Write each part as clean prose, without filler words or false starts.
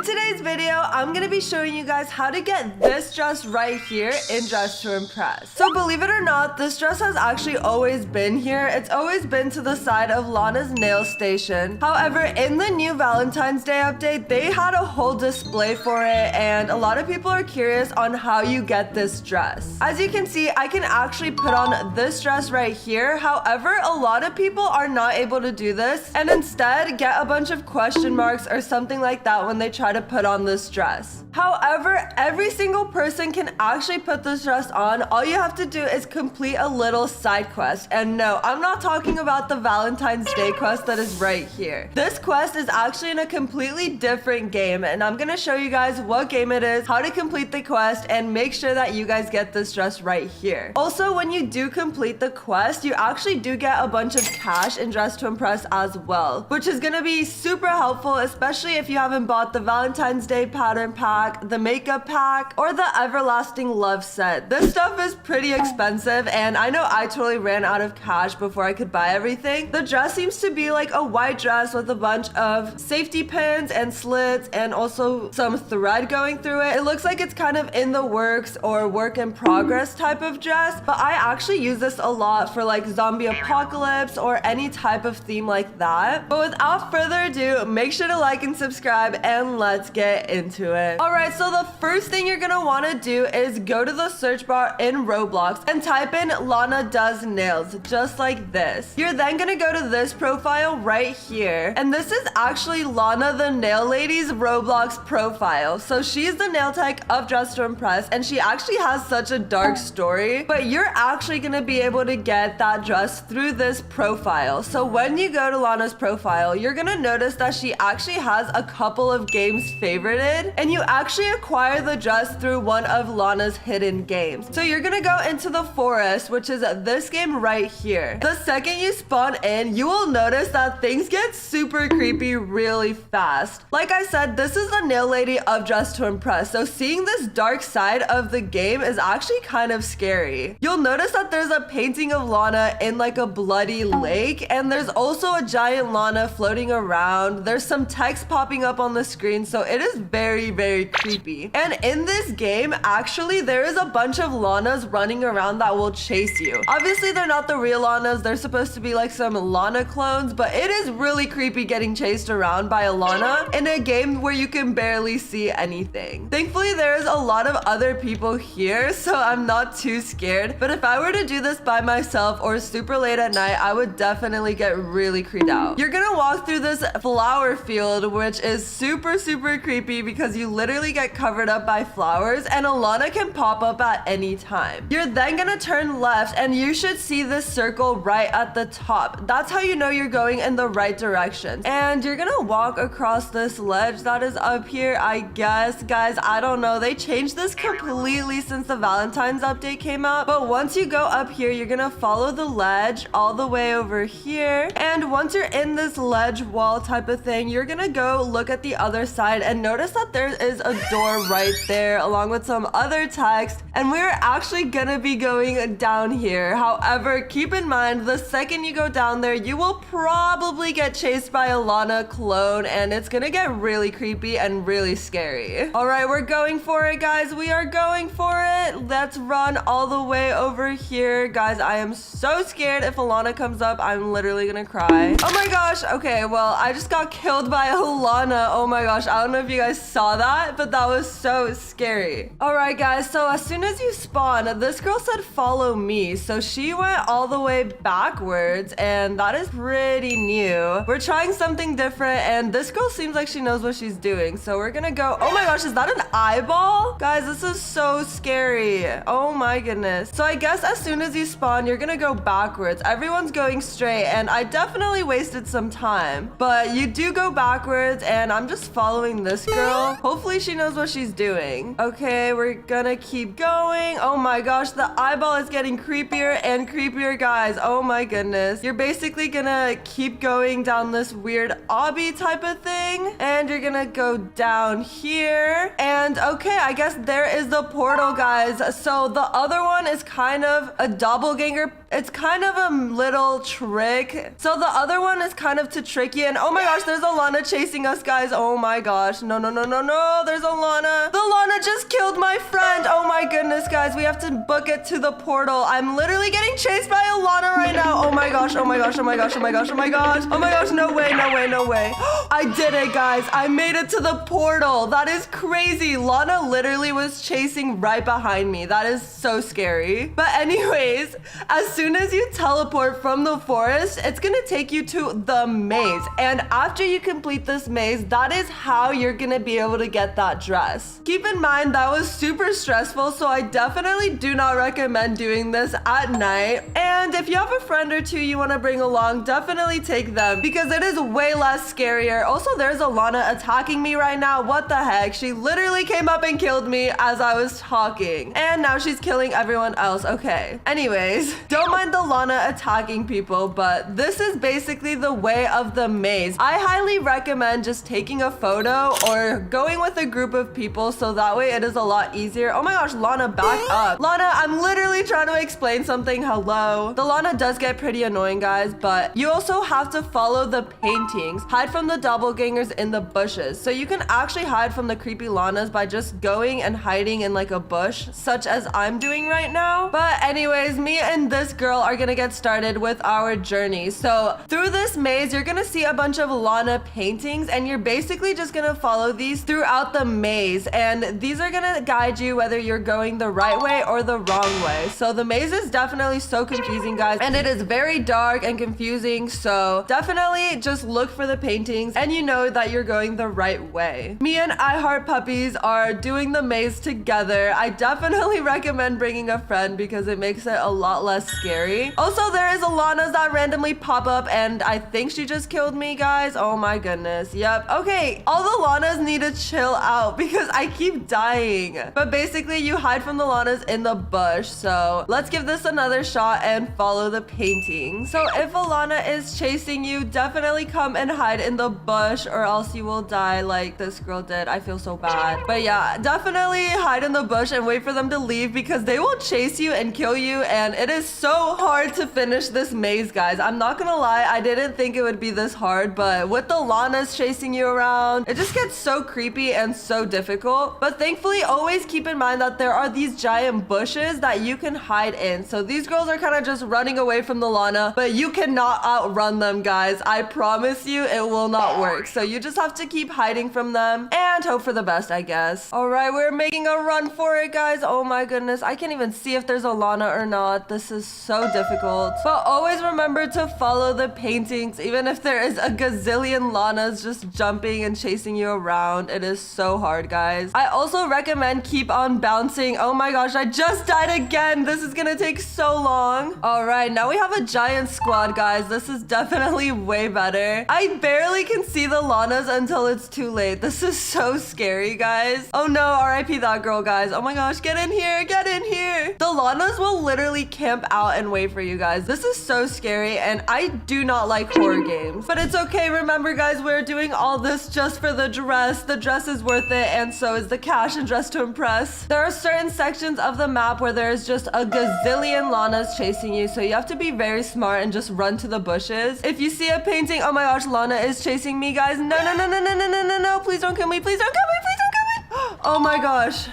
today's video, I'm gonna be showing you guys how to get this dress right here in Dress to Impress. So believe it or not, this dress has actually always been here. It's always been to the side of Lana's nail station. However, in the new Valentine's Day update, they had a whole display for it, and a lot of people are curious on how you get this dress. As you can see, I can actually put on this dress right here. However, a lot of people are not able to do this and instead get a bunch of question marks or something like that when they try to put on this dress. However, every single person can actually put this dress on. All you have to do is complete a little side quest. And no, I'm not talking about the Valentine's Day quest that is right here. This quest is actually in a completely different game, and I'm gonna show you guys what game it is, how to complete the quest, and make sure that you guys get this dress right here. Also, when you do complete the quest, you actually do get a bunch of cash in Dress to Impress as well, which is gonna be super helpful, especially if you haven't bought the Valentine's Day pattern pack, the makeup pack, or the Everlasting Love set. This stuff is pretty expensive, and I know I totally ran out of cash before I could buy everything. The dress seems to be like a white dress with a bunch of safety pins and slits and also some thread going through it. It looks like it's kind of in the works or work in progress type of dress, but I actually use this a lot for like zombie apocalypse or any type of theme like that. But without further ado, make sure to like and subscribe, and let's get into it. Alright, so the first thing you're gonna want to do is go to the search bar in Roblox and type in Lana does nails, just like this. You're then gonna go to this profile right here, and this is actually Lana the nail lady's Roblox profile. So she's the nail tech of Dress to Impress, and she actually has such a dark story, but you're actually gonna be able to get that dress through this profile. So when you go to Lana's profile, you're gonna notice that she actually has a couple of games favorited, and you actually acquire the dress through one of Lana's hidden games. So you're gonna go into the forest, which is this game right here. The second you spawn in, you will notice that things get super creepy really fast. Like I said, this is the nail lady of Dress to Impress, so seeing this dark side of the game is actually kind of scary. You'll notice that there's a painting of Lana in like a bloody lake, and there's also a giant Lana floating around. There's some text popping up on the screen, so it is very, very creepy. And in this game, actually, there is a bunch of Lanas running around that will chase you. Obviously, they're not the real Lanas. They're supposed to be like some Lana clones, but it is really creepy getting chased around by a Lana in a game where you can barely see anything. Thankfully, there's a lot of other people here, so I'm not too scared. But if I were to do this by myself or super late at night, I would definitely get really creeped out. You're gonna walk through this flower field, which is super, super creepy because you literally get covered up by flowers, and a Lana can pop up at any time. You're then gonna turn left, and you should see this circle right at the top. That's how you know you're going in the right direction. And you're gonna walk across this ledge that is up here, I guess. Guys, I don't know. They changed this completely since the Valentine's update came out. But once you go up here, you're gonna follow the ledge all the way over here. And once you're in this ledge wall type of thing, you're gonna go look at the other side and notice that there is a door right there along with some other text, and we're actually gonna be going down here. However, keep in mind, the second you go down there, you will probably get chased by a Lana clone, and it's gonna get really creepy and really scary. All right, we're going for it, guys. We are going for it. Let's run all the way over here. Guys, I am so scared. If a Lana comes up, I'm literally gonna cry. Oh my gosh. Okay, well, I just got killed by a Lana. Oh my gosh, I don't know if you guys saw that, but that was so scary. All right, guys, so as soon as you spawn, this girl said follow me, so she went all the way backwards, and that is pretty new. We're trying something different, and this girl seems like she knows what she's doing, so we're gonna go. Oh my gosh, is that an eyeball? Guys, this is so scary. Oh my goodness. So I guess as soon as you spawn, you're gonna go backwards. Everyone's going straight, and I definitely wasted some time, but you do go backwards, and I'm just following this girl. Hopefully she knows what she's doing. Okay, we're gonna keep going. Oh my gosh, the eyeball is getting creepier and creepier, guys. Oh my goodness. You're basically gonna keep going down this weird obby type of thing, and you're gonna go down here. And okay, I guess there is the portal, guys. So the other one is kind of a doppelganger It's kind of a little trick. So the other one is kind of to trick you. And oh my gosh, there's a Lana chasing us, guys. Oh my gosh. No, no, no, no, no. There's a Lana. The Lana just killed my friend. Oh my goodness, guys. We have to book it to the portal. I'm literally getting chased by a Lana right now. Oh my gosh. Oh my gosh. Oh my gosh. Oh my gosh. Oh my gosh. Oh my gosh. No way. No way. No way. I did it, guys. I made it to the portal. That is crazy. Lana literally was chasing right behind me. That is so scary. But anyways, as soon as you teleport from the forest, it's gonna take you to the maze. And after you complete this maze, that is how you're gonna be able to get that dress. Keep in mind that was super stressful, so I definitely do not recommend doing this at night. And if you have a friend or two you want to bring along, definitely take them because it is way less scarier. Also, there's a Lana attacking me right now. What the heck? She literally came up and killed me as I was talking. And now she's killing everyone else. Okay. Anyways, don't mind the Lana attacking people, but this is basically the way of the maze. I highly recommend just taking a photo or going with a group of people so that way it is a lot easier. Oh my gosh, Lana, back up. Lana, I'm literally trying to explain something. Hello. The Lana does get pretty annoying, guys, but you also have to follow the paintings. Hide from the doppelgangers in the bushes. So you can actually hide from the creepy Lanas by just going and hiding in like a bush, such as I'm doing right now. But anyways, me and this girl are gonna get started with our journey. So through this maze, you're gonna see a bunch of Lana paintings and you're basically just gonna follow these throughout the maze. And these are gonna guide you whether you're going the right way or the wrong way. So the maze is definitely so confusing, guys, and it is very dark and confusing. So definitely just look for the paintings and you know that you're going the right way. Me and I Heart Puppies are doing the maze together. I definitely recommend bringing a friend because it makes it a lot less scary. Also, there is a Lana that randomly pop up and I think she just killed me, guys. Oh my goodness. Yep. Okay, all the Lanas need to chill out because I keep dying. But basically, you hide from the Lanas in the bush. So let's give this another shot and follow the painting. So if a Lana is chasing you, definitely come and hide in the bush or else you will die like this girl did. I feel so bad. But yeah, definitely hide in the bush and wait for them to leave because they will chase you and kill you. And it is so hard to finish this maze, guys. I'm not gonna lie, I didn't think it would be this hard, but with the Lanas chasing you around, it just gets so creepy and so difficult. But thankfully, always keep in mind that there are these giant bushes that you can hide in. So these girls are kind of just running away from the Lana, but you cannot outrun them, guys. I promise you it will not work. So you just have to keep hiding from them and hope for the best, I guess. All right, we're making a run for it, guys. Oh my goodness, I can't even see if there's a Lana or not. This is so difficult. But always remember to follow the paintings, even if there is a gazillion Lanas just jumping and chasing you around. It is so hard, guys. I also recommend keep on bouncing. Oh my gosh, I just died again. This is gonna take so long. All right, now we have a giant squad, guys. This is definitely way better. I barely can see the Lanas until it's too late. This is so scary, guys. Oh no, RIP that girl, guys. Oh my gosh, get in here, get in here. The Lanas will literally camp out and wait for you guys. This is so scary and I do not like horror games. But it's okay, remember guys, we're doing all this just for the dress. The dress is worth it and so is the cash and dress to impress. There are certain sections of the map where there's just a gazillion Lanas chasing you, so you have to be very smart and just run to the bushes. If you see a painting, oh my gosh, Lana is chasing me, guys. No, no, no, no, no, no, no, no, no. Please don't kill me. Please don't kill me. Please don't kill me. Oh my gosh.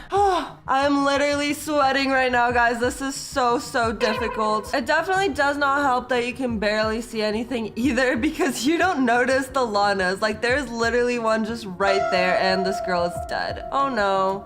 I'm literally sweating right now, guys. This is so difficult. It definitely does not help that you can barely see anything either because you don't notice the Lanas. Like, there's literally one just right there and this girl is dead. Oh no.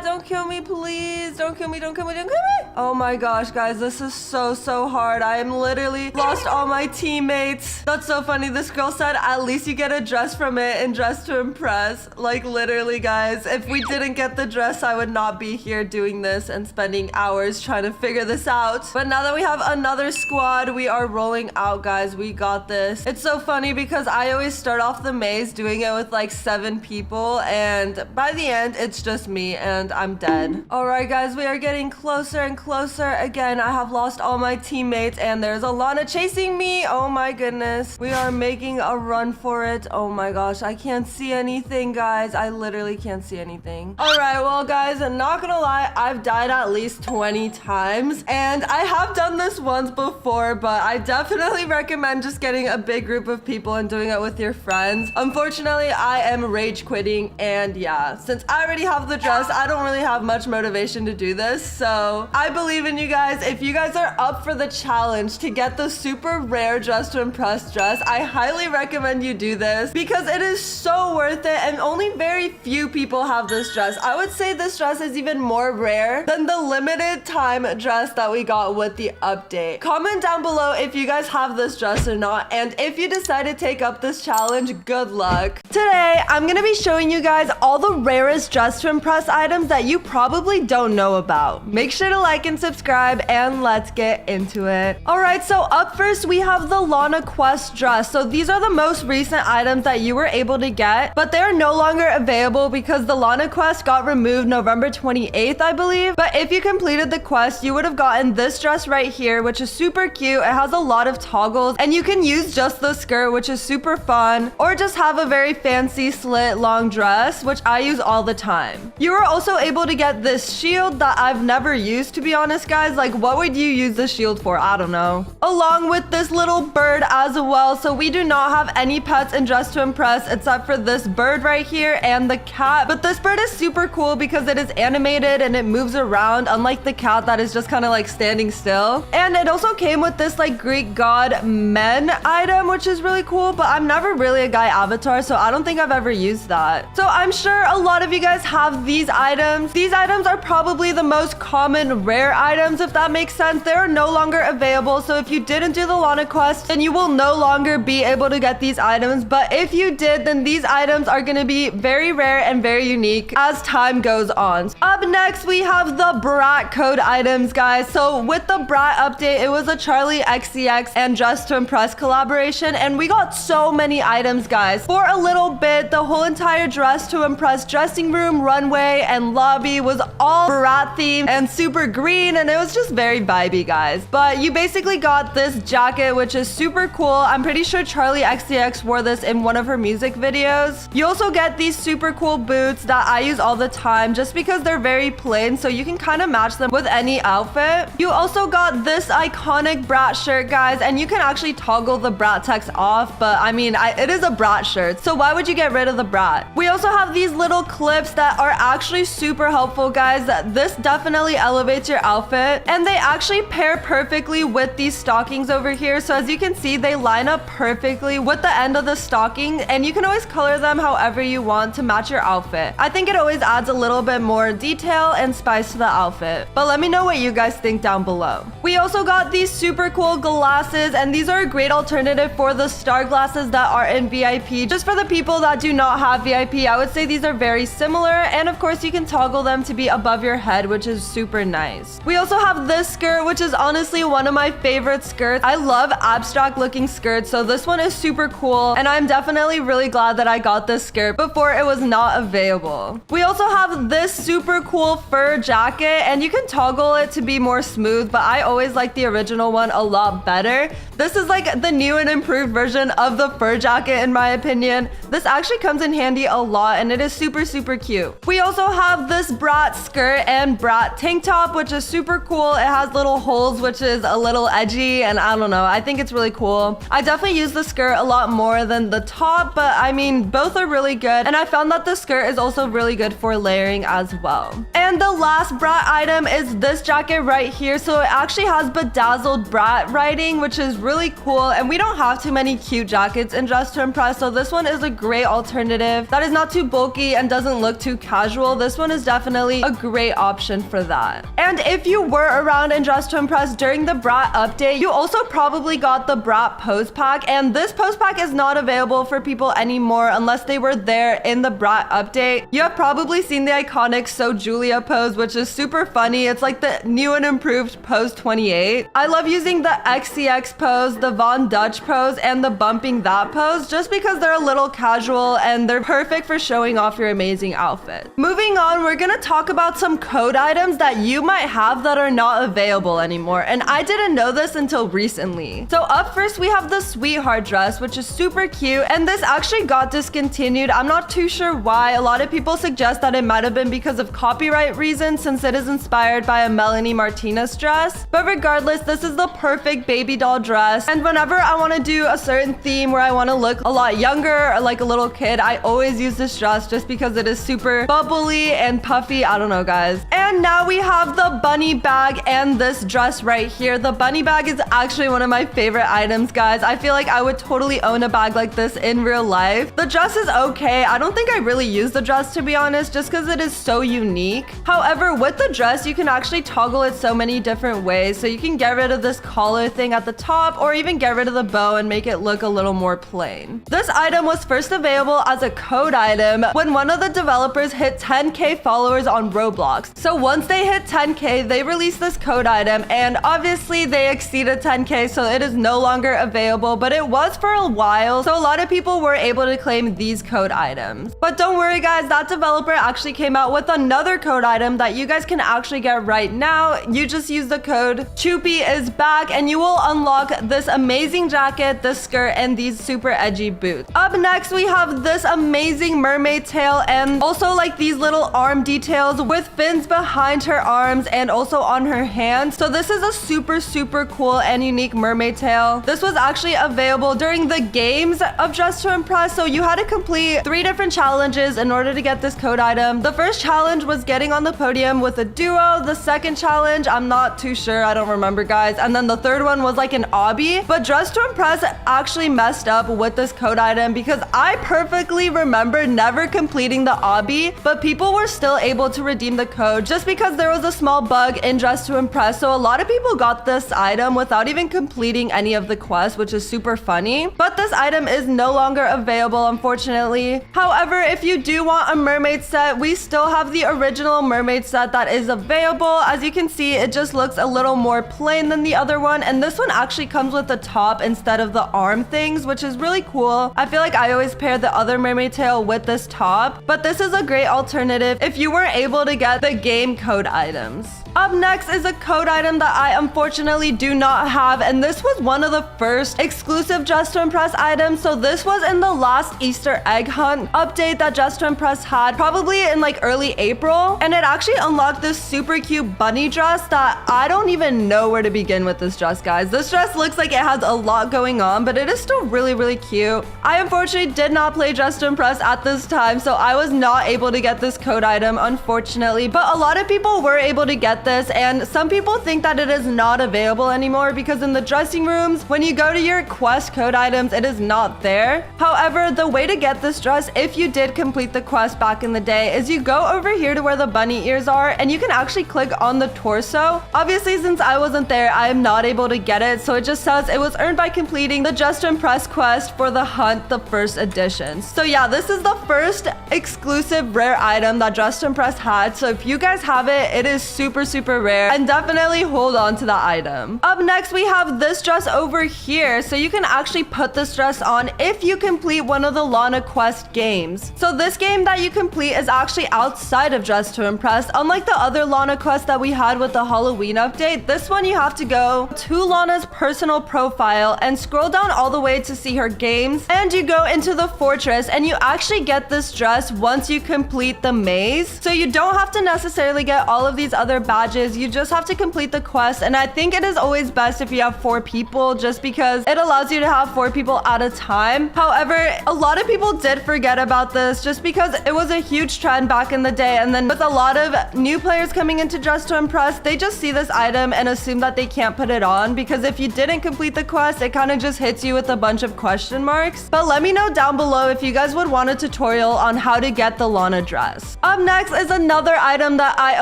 Don't kill me, please. Don't kill me, don't kill me, don't kill me. Oh my gosh, guys, this is so hard. I am literally lost all my teammates. That's so funny. This girl said, at least you get a dress from it and dress to impress. Like, literally, guys, if we didn't get the dress, I would not be here doing this and spending hours trying to figure this out. But now that we have another squad, we are rolling out, guys. We got this. It's so funny because I always start off the maze doing it with like 7 people and by the end it's just me and I'm dead. All right, guys, we are getting closer and closer. Again, I have lost all my teammates and there's a Lana chasing me. Oh my goodness. We are making a run for it. Oh my gosh, I can't see anything, guys. I literally can't see anything. All right, well, guys, guys, not gonna lie, I've died at least 20 times. And I have done this once before, but I definitely recommend just getting a big group of people and doing it with your friends. Unfortunately, I am rage quitting, and yeah, since I already have the dress, I don't really have much motivation to do this. So I believe in you guys. If you guys are up for the challenge to get the super rare Dress to Impress dress, I highly recommend you do this because it is so worth it, and only very few people have this dress. I would say this dress is even more rare than the limited time dress that we got with the update. Comment down below if you guys have this dress or not, and if you decide to take up this challenge, good luck. Today, I'm gonna be showing you guys all the rarest Dress to Impress items that you probably don't know about. Make sure to like and subscribe, and let's get into it. Alright, so up first we have the Lana Quest dress. So these are the most recent items that you were able to get, but they're no longer available because the Lana Quest got removed November 28th, I believe. But if you completed the quest, you would have gotten this dress right here, which is super cute. It has a lot of toggles, and you can use just the skirt, which is super fun, or just have a very fancy slit long dress, which I use all the time. You are also able to get this shield that I've never used, to be honest, guys. Like, what would you use the shield for? I don't know. Along with this little bird as well. So we do not have any pets in Dress to Impress except for this bird right here and the cat. But this bird is super cool because it is animated and it moves around, unlike the cat that is just kind of like standing still. And it also came with this like Greek god men item, which is really cool, but I'm never really a guy avatar, so I don't think I've ever used that. So I'm sure a lot of you guys have these items. These items are probably the most common rare items, if that makes sense. They are no longer available, so if you didn't do the Lana quest, then you will no longer be able to get these items. But if you did, then these items are going to be very rare and very unique as time goes on. Up next, we have the Brat code items, guys. So with the Brat update, it was a Charlie XCX and Dress to Impress collaboration, and we got so many items, guys. For a little bit, the whole entire Dress to Impress dressing room, runway, and lobby was all Brat themed and super green, and it was just very vibey, guys. But you basically got this jacket, which is super cool. I'm pretty sure Charlie XCX wore this in one of her music videos. You also get these super cool boots that I use all the time just because they're very plain, so you can kind of match them with any outfit. You also got this iconic Brat shirt, guys, and you can actually toggle the Brat text off, but I mean, it is a Brat shirt, so why would you get rid of the Brat? We also have these little clips that are actually super helpful, guys. This definitely elevates your outfit, and they actually pair perfectly with these stockings over here. So as you can see, they line up perfectly with the end of the stocking, and you can always color them however you want to match your outfit. I think it always adds a little bit more detail and spice to the outfit, but let me know what you guys think down below. We also got these super cool glasses, and these are a great alternative for the star glasses that are in VIP. Just for the people that do not have VIP, I would say these are very similar, and of course you can toggle them to be above your head, which is super nice. We also have this skirt, which is honestly one of my favorite skirts. I love abstract looking skirts, so this one is super cool, and I'm definitely really glad that I got this skirt before it was not available. We also have this super cool fur jacket, and you can toggle it to be more smooth, but I always like the original one a lot better. This is like the new and improved version of the fur jacket in my opinion. This actually comes in handy a lot, and it is super cute. We also have this Brat skirt and Brat tank top, which is super cool. It has little holes, which is a little edgy, and I don't know, I think it's really cool. I definitely use the skirt a lot more than the top, but I mean, both are really good, and I found that the skirt is also really good for layering as well. And the last Brat item is this jacket right here. So it actually has bedazzled Brat writing, which is really cool, and we don't have too many cute jackets in Dress to Impress, so this one is a great alternative that is not too bulky and doesn't look too casual. This one is definitely a great option for that. And if you were around in Dress to Impress during the Brat update, you also probably got the Brat pose pack, and this pose pack is not available for people anymore unless they were there in the Brat update. You have probably seen the iconic So Julia pose, which is super funny. It's like the new and improved pose 28. I love using the XCX pose, the Von Dutch pose, and the bumping that pose just because they're a little casual and they're perfect for showing off your amazing outfit. Moving on, we're gonna talk about some code items that you might have that are not available anymore, and I didn't know this until recently. So up first, we have the Sweetheart dress, which is super cute, and this actually got discontinued. I'm not too sure why. A lot of people suggest that it might have been because because of copyright reasons since it is inspired by a Melanie Martinez dress. But regardless, this is the perfect baby doll dress. And whenever I want to do a certain theme where I want to look a lot younger or like a little kid, I always use this dress just because it is super bubbly and puffy. I don't know, guys. And now we have the bunny bag and this dress right here. The bunny bag is actually one of my favorite items, guys. I feel like I would totally own a bag like this in real life. The dress is okay. I don't think I really use the dress, to be honest, just because it is so unique. However, with the dress, you can actually toggle it so many different ways. So you can get rid of this collar thing at the top or even get rid of the bow and make it look a little more plain. This item was first available as a code item when one of the developers hit 10K followers on Roblox. So once they hit 10K, they released this code item, and obviously they exceeded 10K, so it is no longer available, but it was for a while, so a lot of people were able to claim these code items. But don't worry, guys, that developer actually came out with another code item that you guys can actually get right now. You just use the code Choopy is back and you will unlock this amazing jacket, this skirt, and these super edgy boots. Up next, we have this amazing mermaid tail and also like these little arm details with fins behind her arms and also on her hands. So this is a super cool and unique mermaid tail. This was actually available during the games of Dress to Impress. So you had to complete 3 different challenges in order to get this code item. The first challenge was getting on the podium with a duo. The second challenge, I'm not too sure. I don't remember, guys. And then the third one was like an obby. But Dress to Impress actually messed up with this code item because I perfectly remember never completing the obby, but people were still able to redeem the code just because there was a small bug in Dress to Impress. So a lot of people got this item without even completing any of the quests, which is super funny. But this item is no longer available, unfortunately. However, if you do want a mermaid set, we still have the original mermaid set that is available. As you can see, it just looks a little more plain than the other one, and this one actually comes with the top instead of the arm things, which is really cool. I feel like I always pair the other mermaid tail with this top, but this is a great alternative if you weren't able to get the game code items. Up next is a code item that I unfortunately do not have, and this was one of the first exclusive Dress to Impress items. So this was in the last Easter egg hunt update that Dress to Impress had, probably in like early April, and it actually unlocked this super cute bunny dress that I don't even know where to begin with this dress, guys. This dress looks like it has a lot going on, but it is still really cute. I unfortunately did not play Dress to Impress at this time, so I was not able to get this code item, unfortunately, but a lot of people were able to get this, and some people think that it is not available anymore because in the dressing rooms, when you go to your quest code items, it is not there. However, the way to get this dress, if you did complete the quest back in the day, is you go over here to where the bunny ears are and you can actually click on the torso. Obviously, since I wasn't there, I am not able to get it, so it just says it was earned by completing the Dress to Impress quest for the hunt, the first edition. So yeah, this is the first exclusive rare item that Dress to Impress had, so if you guys have it, it is super rare, and definitely hold on to that item. Up next, we have this dress over here, so you can actually put this dress on if you complete one of the Lana quest games. So this game that you complete is actually outside of Dress to Impress. Unlike the other Lana quest that we had with the Halloween update, this one you have to go to Lana's personal profile and scroll down all the way to see her games, and you go into the fortress and you actually get this dress once you complete the maze. So you don't have to necessarily get all of these other badges, you just have to complete the quest, and I think it is always best if you have 4 people just because it allows you to have 4 people at a time. However, a lot of people did forget about this just because it was a huge trend back in the day, and then with a lot of new players coming into Dress to Impress, they just see this item and assume that they can't put it on because if you didn't complete the quest, it kind of just hits you with a bunch of question marks. But let me know down below if you guys would want a tutorial on how to get the Lana dress. Up next is another item that I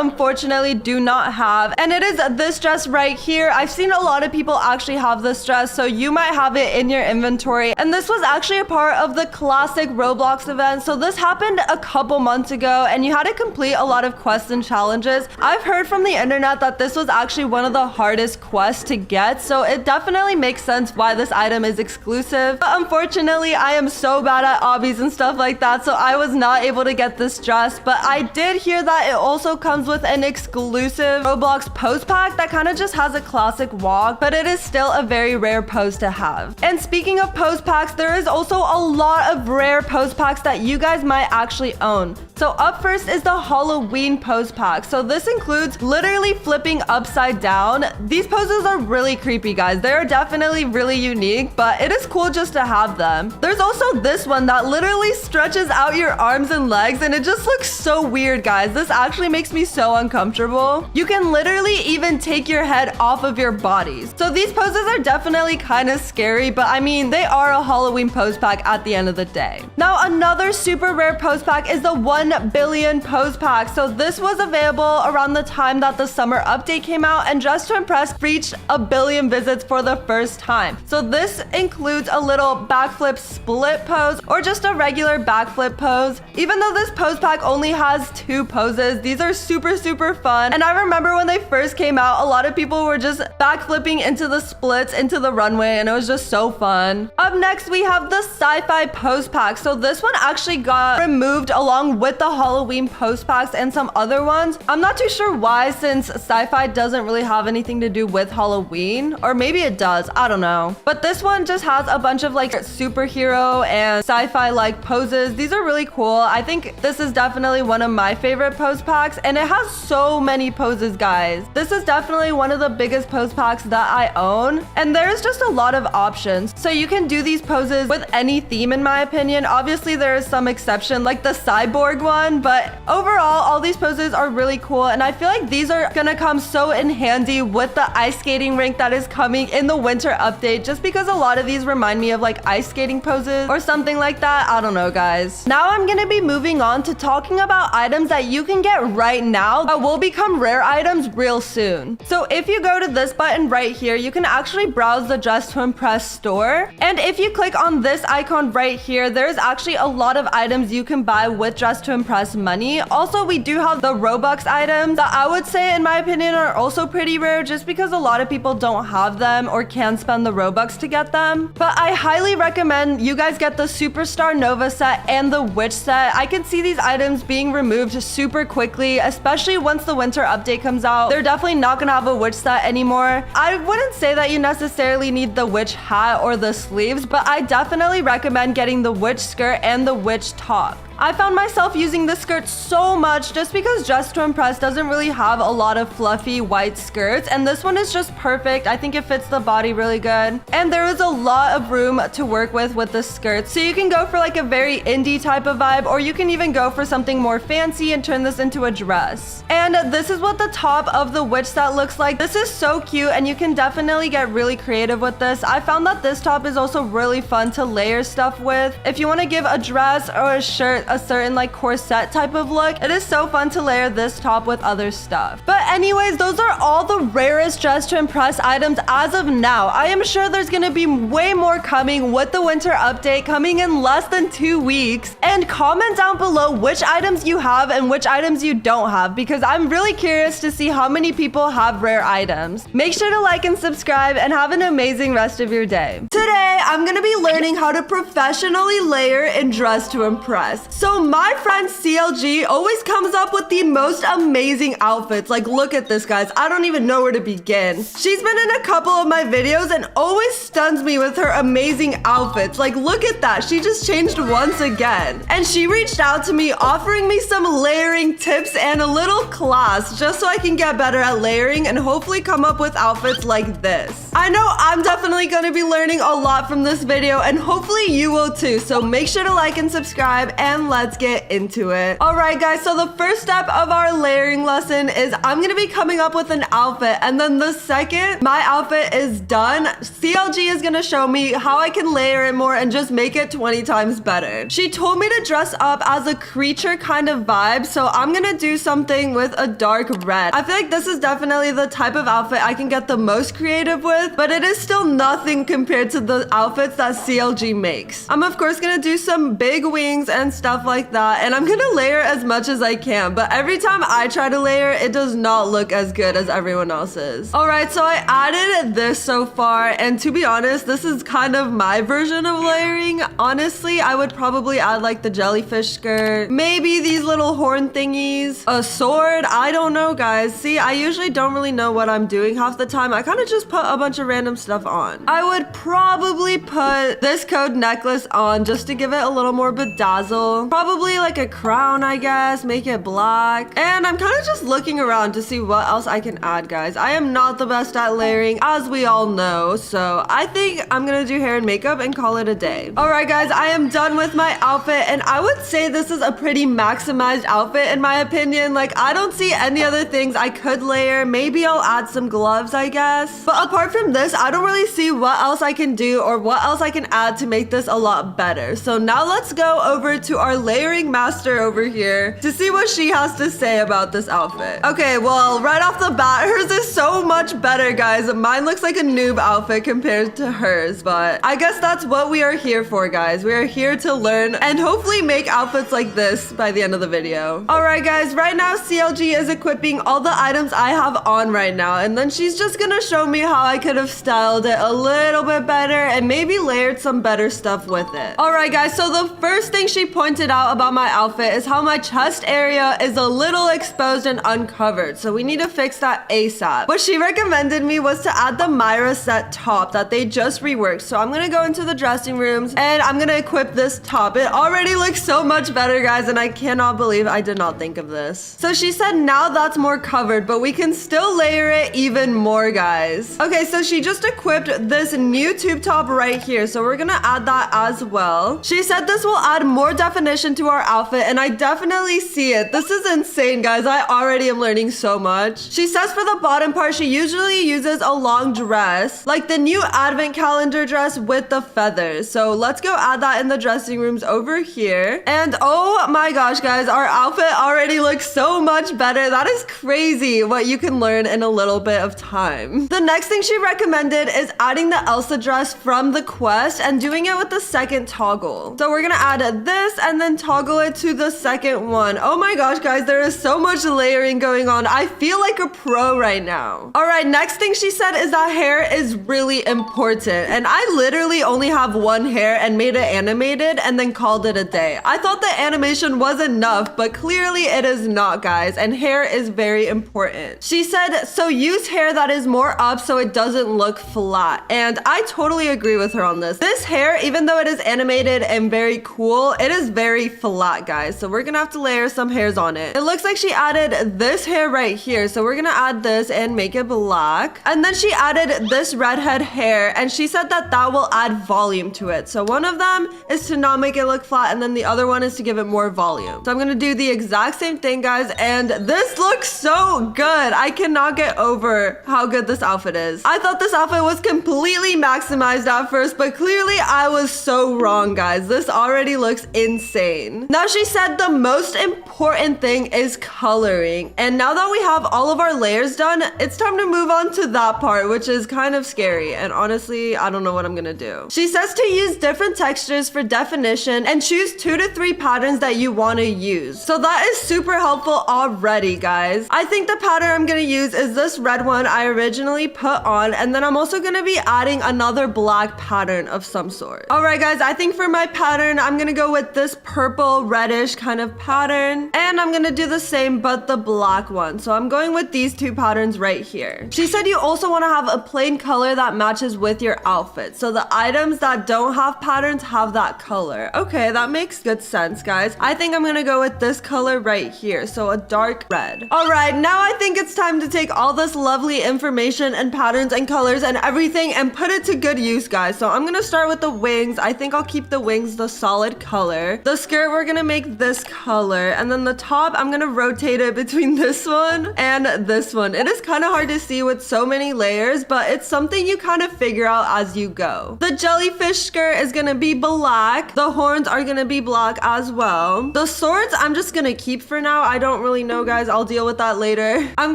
unfortunately do not have, and it is this dress right here. I've seen a lot of people actually have this dress, so you might have it in your inventory, and this was actually a part of the classic Roblox event. So this happened a couple months ago and you had to complete a lot of quests and challenges. I've heard from the internet that this was actually one of the hardest quests to get, so it definitely makes sense why this item is exclusive. But unfortunately, I am so bad at obbies and stuff like that, so I was not able to get this dress. But I did hear that it also comes with an exclusive exclusive Roblox pose pack that kind of just has a classic walk, but it is still a very rare pose to have. And speaking of pose packs, there is also a lot of rare pose packs that you guys might actually own. So up first is the Halloween pose pack. So this includes literally flipping upside down. These poses are really creepy, guys. They're definitely really unique, but it is cool just to have them. There's also this one that literally stretches out your arms and legs, and it just looks so weird, guys. This actually makes me so uncomfortable. You can literally even take your head off of your bodies. So these poses are definitely kind of scary, but I mean, they are a Halloween pose pack at the end of the day. Now, another super rare pose pack is the 1 billion pose pack. So this was available around the time that the summer update came out, and Dress to Impress reached 1 billion visits for the first time. So this includes a little backflip split pose or just a regular backflip pose. Even though this pose pack only has 2 poses, these are super fun. And I remember when they first came out, a lot of people were just backflipping into the splits into the runway, and it was just so fun. Up next, we have the sci-fi pose pack. So this one actually got removed along with the Halloween pose packs and some other ones. I'm not too sure why, since sci-fi doesn't really have anything to do with Halloween, or maybe it does, I don't know. But this one just has a bunch of like superhero and sci-fi like poses. These are really cool. I think this is definitely one of my favorite pose packs, and it has so many poses, guys. This is definitely one of the biggest pose packs that I own, and there's just a lot of options. So you can do these poses with any theme, in my opinion. Obviously, there is some exception, like the cyborg one, but overall, all these poses are really cool, and I feel like these are gonna come so in handy with the ice skating rink that is coming in the winter update, just because a lot of these remind me of like ice skating poses or something like that. I don't know, guys. Now I'm gonna be moving on to talking about items that you can get right now that will become rare items real soon. So if you go to this button right here, you can actually browse the Dress to Impress store. And if you click on this icon right here, there's actually a lot of items you can buy with Dress to Impress money. Also, we do have the Robux items that I would say, in my opinion, are also pretty rare, just because a lot of people don't have them or can spend the Robux to get them. But I highly recommend you guys get the Superstar Nova set and the Witch set. I can see these items being removed super quickly, especially once the winter update comes out. They're definitely not gonna have a witch set anymore. I wouldn't say that you necessarily need the witch hat or the sleeves, but I definitely recommend getting the witch skirt and the witch top. I found myself using this skirt so much just because Dress to Impress doesn't really have a lot of fluffy white skirts, and this one is just perfect. I think it fits the body really good, and there is a lot of room to work with the skirt, so you can go for like a very indie type of vibe, or you can even go for something more fancy and turn this into a dress. And this is what the top of the witch set looks like. This is so cute, and you can definitely get really creative with this. I found that this top is also really fun to layer stuff with. If you want to give a dress or a shirt a certain like corset type of look, it is so fun to layer this top with other stuff. But anyways, those are all the rarest Dress to Impress items as of now. I am sure there's gonna be way more coming with the winter update coming in less than 2 weeks. And comment down below which items you have and which items you don't have, because I'm really curious to see how many people have rare items. Make sure to like and subscribe, and have an amazing rest of your day. Today, I'm gonna be learning how to professionally layer in Dress to Impress. So my friend CLG always comes up with the most amazing outfits. Like, look at this, guys. I don't even know where to begin. She's been in a couple of my videos and always stuns me with her amazing outfits. Like, look at that. She just changed once again. And she reached out to me offering me some layering tips and a little class just so I can get better at layering and hopefully come up with outfits like this. I know I'm definitely going to be learning a lot from this video, and hopefully you will too. So make sure to like and subscribe, and let's get into it. All right, guys, so the first step of our layering lesson is I'm gonna be coming up with an outfit, and then the second my outfit is done, CLG is gonna show me how I can layer it more and just make it 20 times better. She told me to dress up as a creature kind of vibe, so I'm gonna do something with a dark red. I feel like this is definitely the type of outfit I can get the most creative with, but it is still nothing compared to the outfits that CLG makes. I'm of course gonna do some big wings and stuff stuff like that. And I'm gonna layer as much as I can. But every time I try to layer, it does not look as good as everyone else's. All right, so I added this so far. And to be honest, this is kind of my version of layering. Honestly, I would probably add like the jellyfish skirt, maybe these little horn thingies, a sword. I don't know, guys. See, I usually don't really know what I'm doing half the time. I kind of just put a bunch of random stuff on. I would probably put this code necklace on just to give it a little more bedazzle. Probably like a crown, I guess, make it black. And I'm kind of just looking around to see what else I can add, guys. I am not the best at layering, as we all know. So I think I'm gonna do hair and makeup and call it a day. All right, guys, I am done with my outfit. And I would say this is a pretty maximized outfit in my opinion. Like, I don't see any other things I could layer. Maybe I'll add some gloves, I guess. But apart from this, I don't really see what else I can do or what else I can add to make this a lot better. So now let's go over to our layering master over here to see what she has to say about this outfit. Okay, well, right off the bat, hers is so much better, guys. Mine looks like a noob outfit compared to hers, but I guess that's what we are here for, guys. We are here to learn and hopefully make outfits like this by the end of the video. All right, guys, right now CLG is equipping all the items I have on right now, and then she's just gonna show me how I could have styled it a little bit better and maybe layered some better stuff with it. All right, guys, so the first thing she pointed out about my outfit is how my chest area is a little exposed and uncovered, so we need to fix that ASAP. What she recommended me was to add the Myra set top that they just reworked. So I'm gonna go into the dressing rooms and I'm gonna equip this top. It already looks so much better, guys, and I cannot believe I did not think of this. So she said now that's more covered, but we can still layer it even more, guys. Okay, so she just equipped this new tube top right here, so we're gonna add that as well. She said this will add more definition to our outfit, and I definitely see it. This is insane, guys. I already am learning so much. She says for the bottom part, she usually uses a long dress, like the new advent calendar dress with the feathers. So let's go add that in the dressing rooms over here. And oh my gosh, guys, our outfit already looks so much better. That is crazy what you can learn in a little bit of time. The next thing she recommended is adding the Elsa dress from the quest and doing it with the second toggle. So we're gonna add this and then toggle it to the second one. Oh my gosh, guys, there is so much layering going on. I feel like a pro right now. All right, next thing she said is that hair is really important. And I literally only have one hair and made it animated and then called it a day. I thought the animation was enough, but clearly it is not, guys. And hair is very important. She said, so use hair that is more up so it doesn't look flat. And I totally agree with her on this. This hair, even though it is animated and very cool, it is very flat, guys. So we're gonna have to layer some hairs on it. It looks like she added this hair right here. So we're gonna add this and make it black. And then she added this redhead hair, and she said that that will add volume to it. So one of them is to not make it look flat, and then the other one is to give it more volume. So I'm gonna do the exact same thing, guys, and this looks so good. I cannot get over how good this outfit is. I thought this outfit was completely maximized at first, but clearly I was so wrong, guys. This already looks insane. Now she said the most important thing is coloring, and now that we have all of our layers done, it's time to move on to that part, which is kind of scary, and honestly, I don't know what I'm gonna do. She says to use different textures for definition and choose 2 to 3 patterns that you want to use. So that is super helpful already, guys. I think the pattern I'm gonna use is this red one I originally put on, and then I'm also gonna be adding another black pattern of some sort. All right, guys, I think for my pattern, I'm gonna go with this purple reddish kind of pattern, and I'm gonna do the same but the black one. So I'm going with these 2 patterns right here. She said you also want to have a plain color that matches with your outfit. So the items that don't have patterns have that color. Okay, that makes good sense, guys. I think I'm gonna go with this color right here. So a dark red. All right, now I think it's time to take all this lovely information and patterns and colors and everything and put it to good use, guys. So I'm gonna start with the wings. I think I'll keep the wings the solid color. The skirt, we're gonna make this color. And then the top, I'm gonna rotate it between this one and this one. It is kind of hard to see with so many layers, but it's something you kind of figure out as you go. The jellyfish skirt is gonna be black. The horns are gonna be black as well. The swords, I'm just gonna keep for now. I don't really know, guys. I'll deal with that later. I'm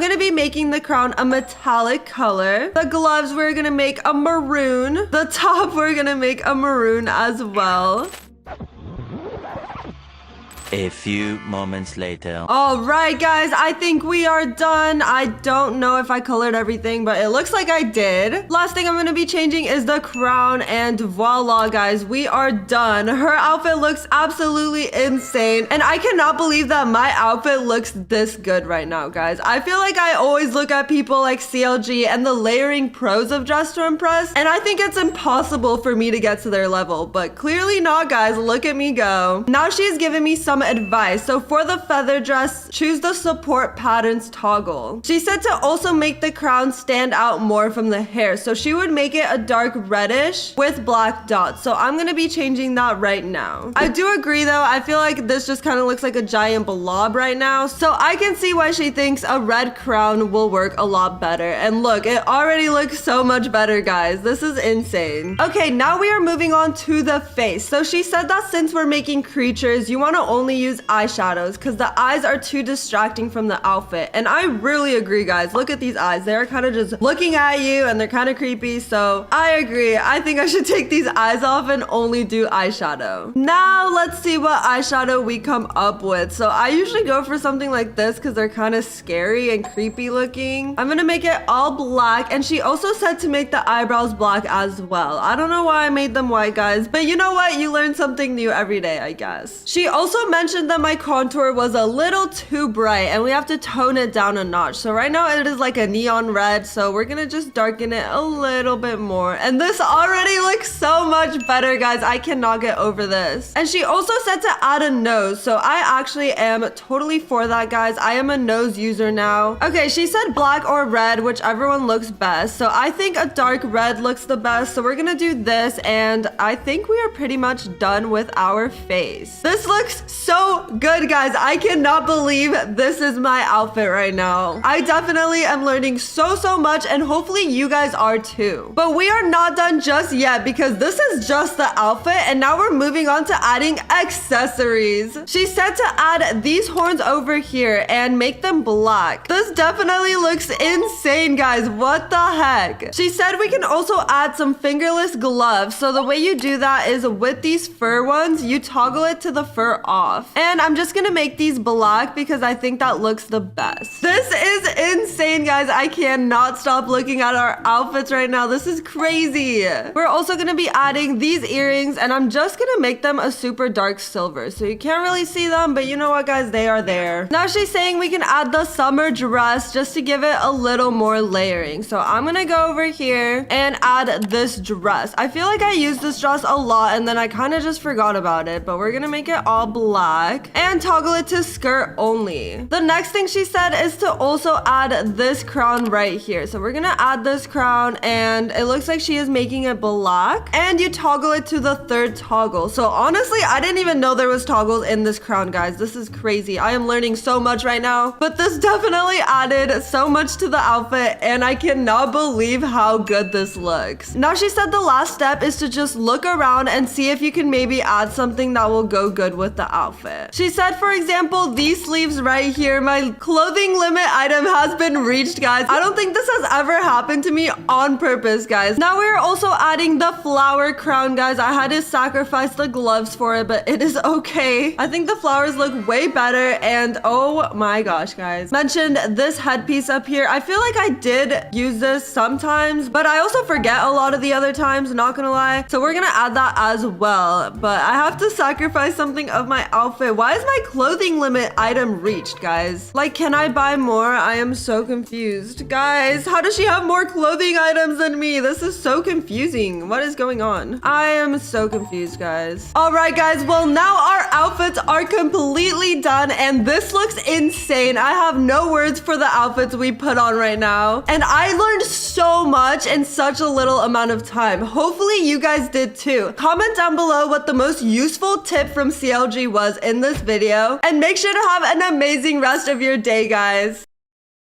gonna be making the crown a metallic color. The gloves, we're gonna make a maroon. The top, we're gonna make a maroon as well. A few moments later. All right, guys, I think we are done. I don't know if I colored everything, but it looks like I did. Last thing I'm going to be changing is the crown, and voila, guys, we are done. Her outfit looks absolutely insane, and I cannot believe that my outfit looks this good right now, guys. I feel like I always look at people like CLG and the layering pros of Dress to Impress, and I think it's impossible for me to get to their level, but clearly not, guys. Look at me go. Now she's giving me some advice. So for the feather dress, choose the support patterns toggle. She said to also make the crown stand out more from the hair. So she would make it a dark reddish with black dots. So I'm going to be changing that right now. I do agree though. I feel like this just kind of looks like a giant blob right now. So I can see why she thinks a red crown will work a lot better. And look, it already looks so much better, guys. This is insane. Okay, now we are moving on to the face. So she said that since we're making creatures, you want to only use eyeshadows because the eyes are too distracting from the outfit. And I really agree, guys. Look at these eyes. They're kind of just looking at you and they're kind of creepy. So I agree. I think I should take these eyes off and only do eyeshadow. Now let's see what eyeshadow we come up with. So I usually go for something like this because they're kind of scary and creepy looking. I'm gonna make it all black, and she also said to make the eyebrows black as well. I don't know why I made them white, guys, but you know what? You learn something new every day, I guess. She also mentioned that my contour was a little too bright and we have to tone it down a notch. So right now it is like a neon red, so we're gonna just darken it a little bit more. And this already looks so much better, guys. I cannot get over this. And she also said to add a nose, so I actually am totally for that, guys. I am a nose user now. Okay, she said black or red, whichever one looks best. So I think a dark red looks the best, so we're gonna do this, and I think we are pretty much done with our face. This looks so good, guys. I cannot believe this is my outfit right now. I definitely am learning so much, and hopefully you guys are too. But we are not done just yet because this is just the outfit, and now we're moving on to adding accessories. She said to add these horns over here and make them black. This definitely looks insane, guys. What the heck? She said we can also add some fingerless gloves. So the way you do that is with these fur ones, you toggle it to the fur off. And I'm just gonna make these black because I think that looks the best. This is insane, guys. I cannot stop looking at our outfits right now. This is crazy. We're also gonna be adding these earrings, and I'm just gonna make them a super dark silver. So you can't really see them, but you know what, guys? They are there. Now she's saying we can add the summer dress just to give it a little more layering. So I'm gonna go over here and add this dress. I feel like I used this dress a lot and then I kind of just forgot about it, but we're gonna make it all black and toggle it to skirt only. The next thing she said is to also add this crown right here. So we're gonna add this crown, and it looks like she is making it black, and you toggle it to the third toggle. So honestly, I didn't even know there was toggles in this crown, guys. This is crazy. I am learning so much right now, but this definitely added so much to the outfit, and I cannot believe how good this looks. Now she said the last step is to just look around and see if you can maybe add something that will go good with the outfit. She said, for example, these sleeves right here, my clothing limit item has been reached, guys. I don't think this has ever happened to me on purpose, guys. Now we're also adding the flower crown, guys. I had to sacrifice the gloves for it, but it is okay. I think the flowers look way better, and oh my gosh, guys. Mentioned this headpiece up here. I feel like I did use this sometimes, but I also forget a lot of the other times, not gonna lie. So we're gonna add that as well, but I have to sacrifice something of my outfit. Why is my clothing limit item reached, guys? Like, can I buy more? I am so confused. Guys, how does she have more clothing items than me? This is so confusing. What is going on? I am so confused, guys. All right, guys. Well, now our outfits are completely done, and this looks insane. I have no words for the outfits we put on right now, and I learned so much in such a little amount of time. Hopefully you guys did too. Comment down below what the most useful tip from CLG was in this video, and make sure to have an amazing rest of your day, guys.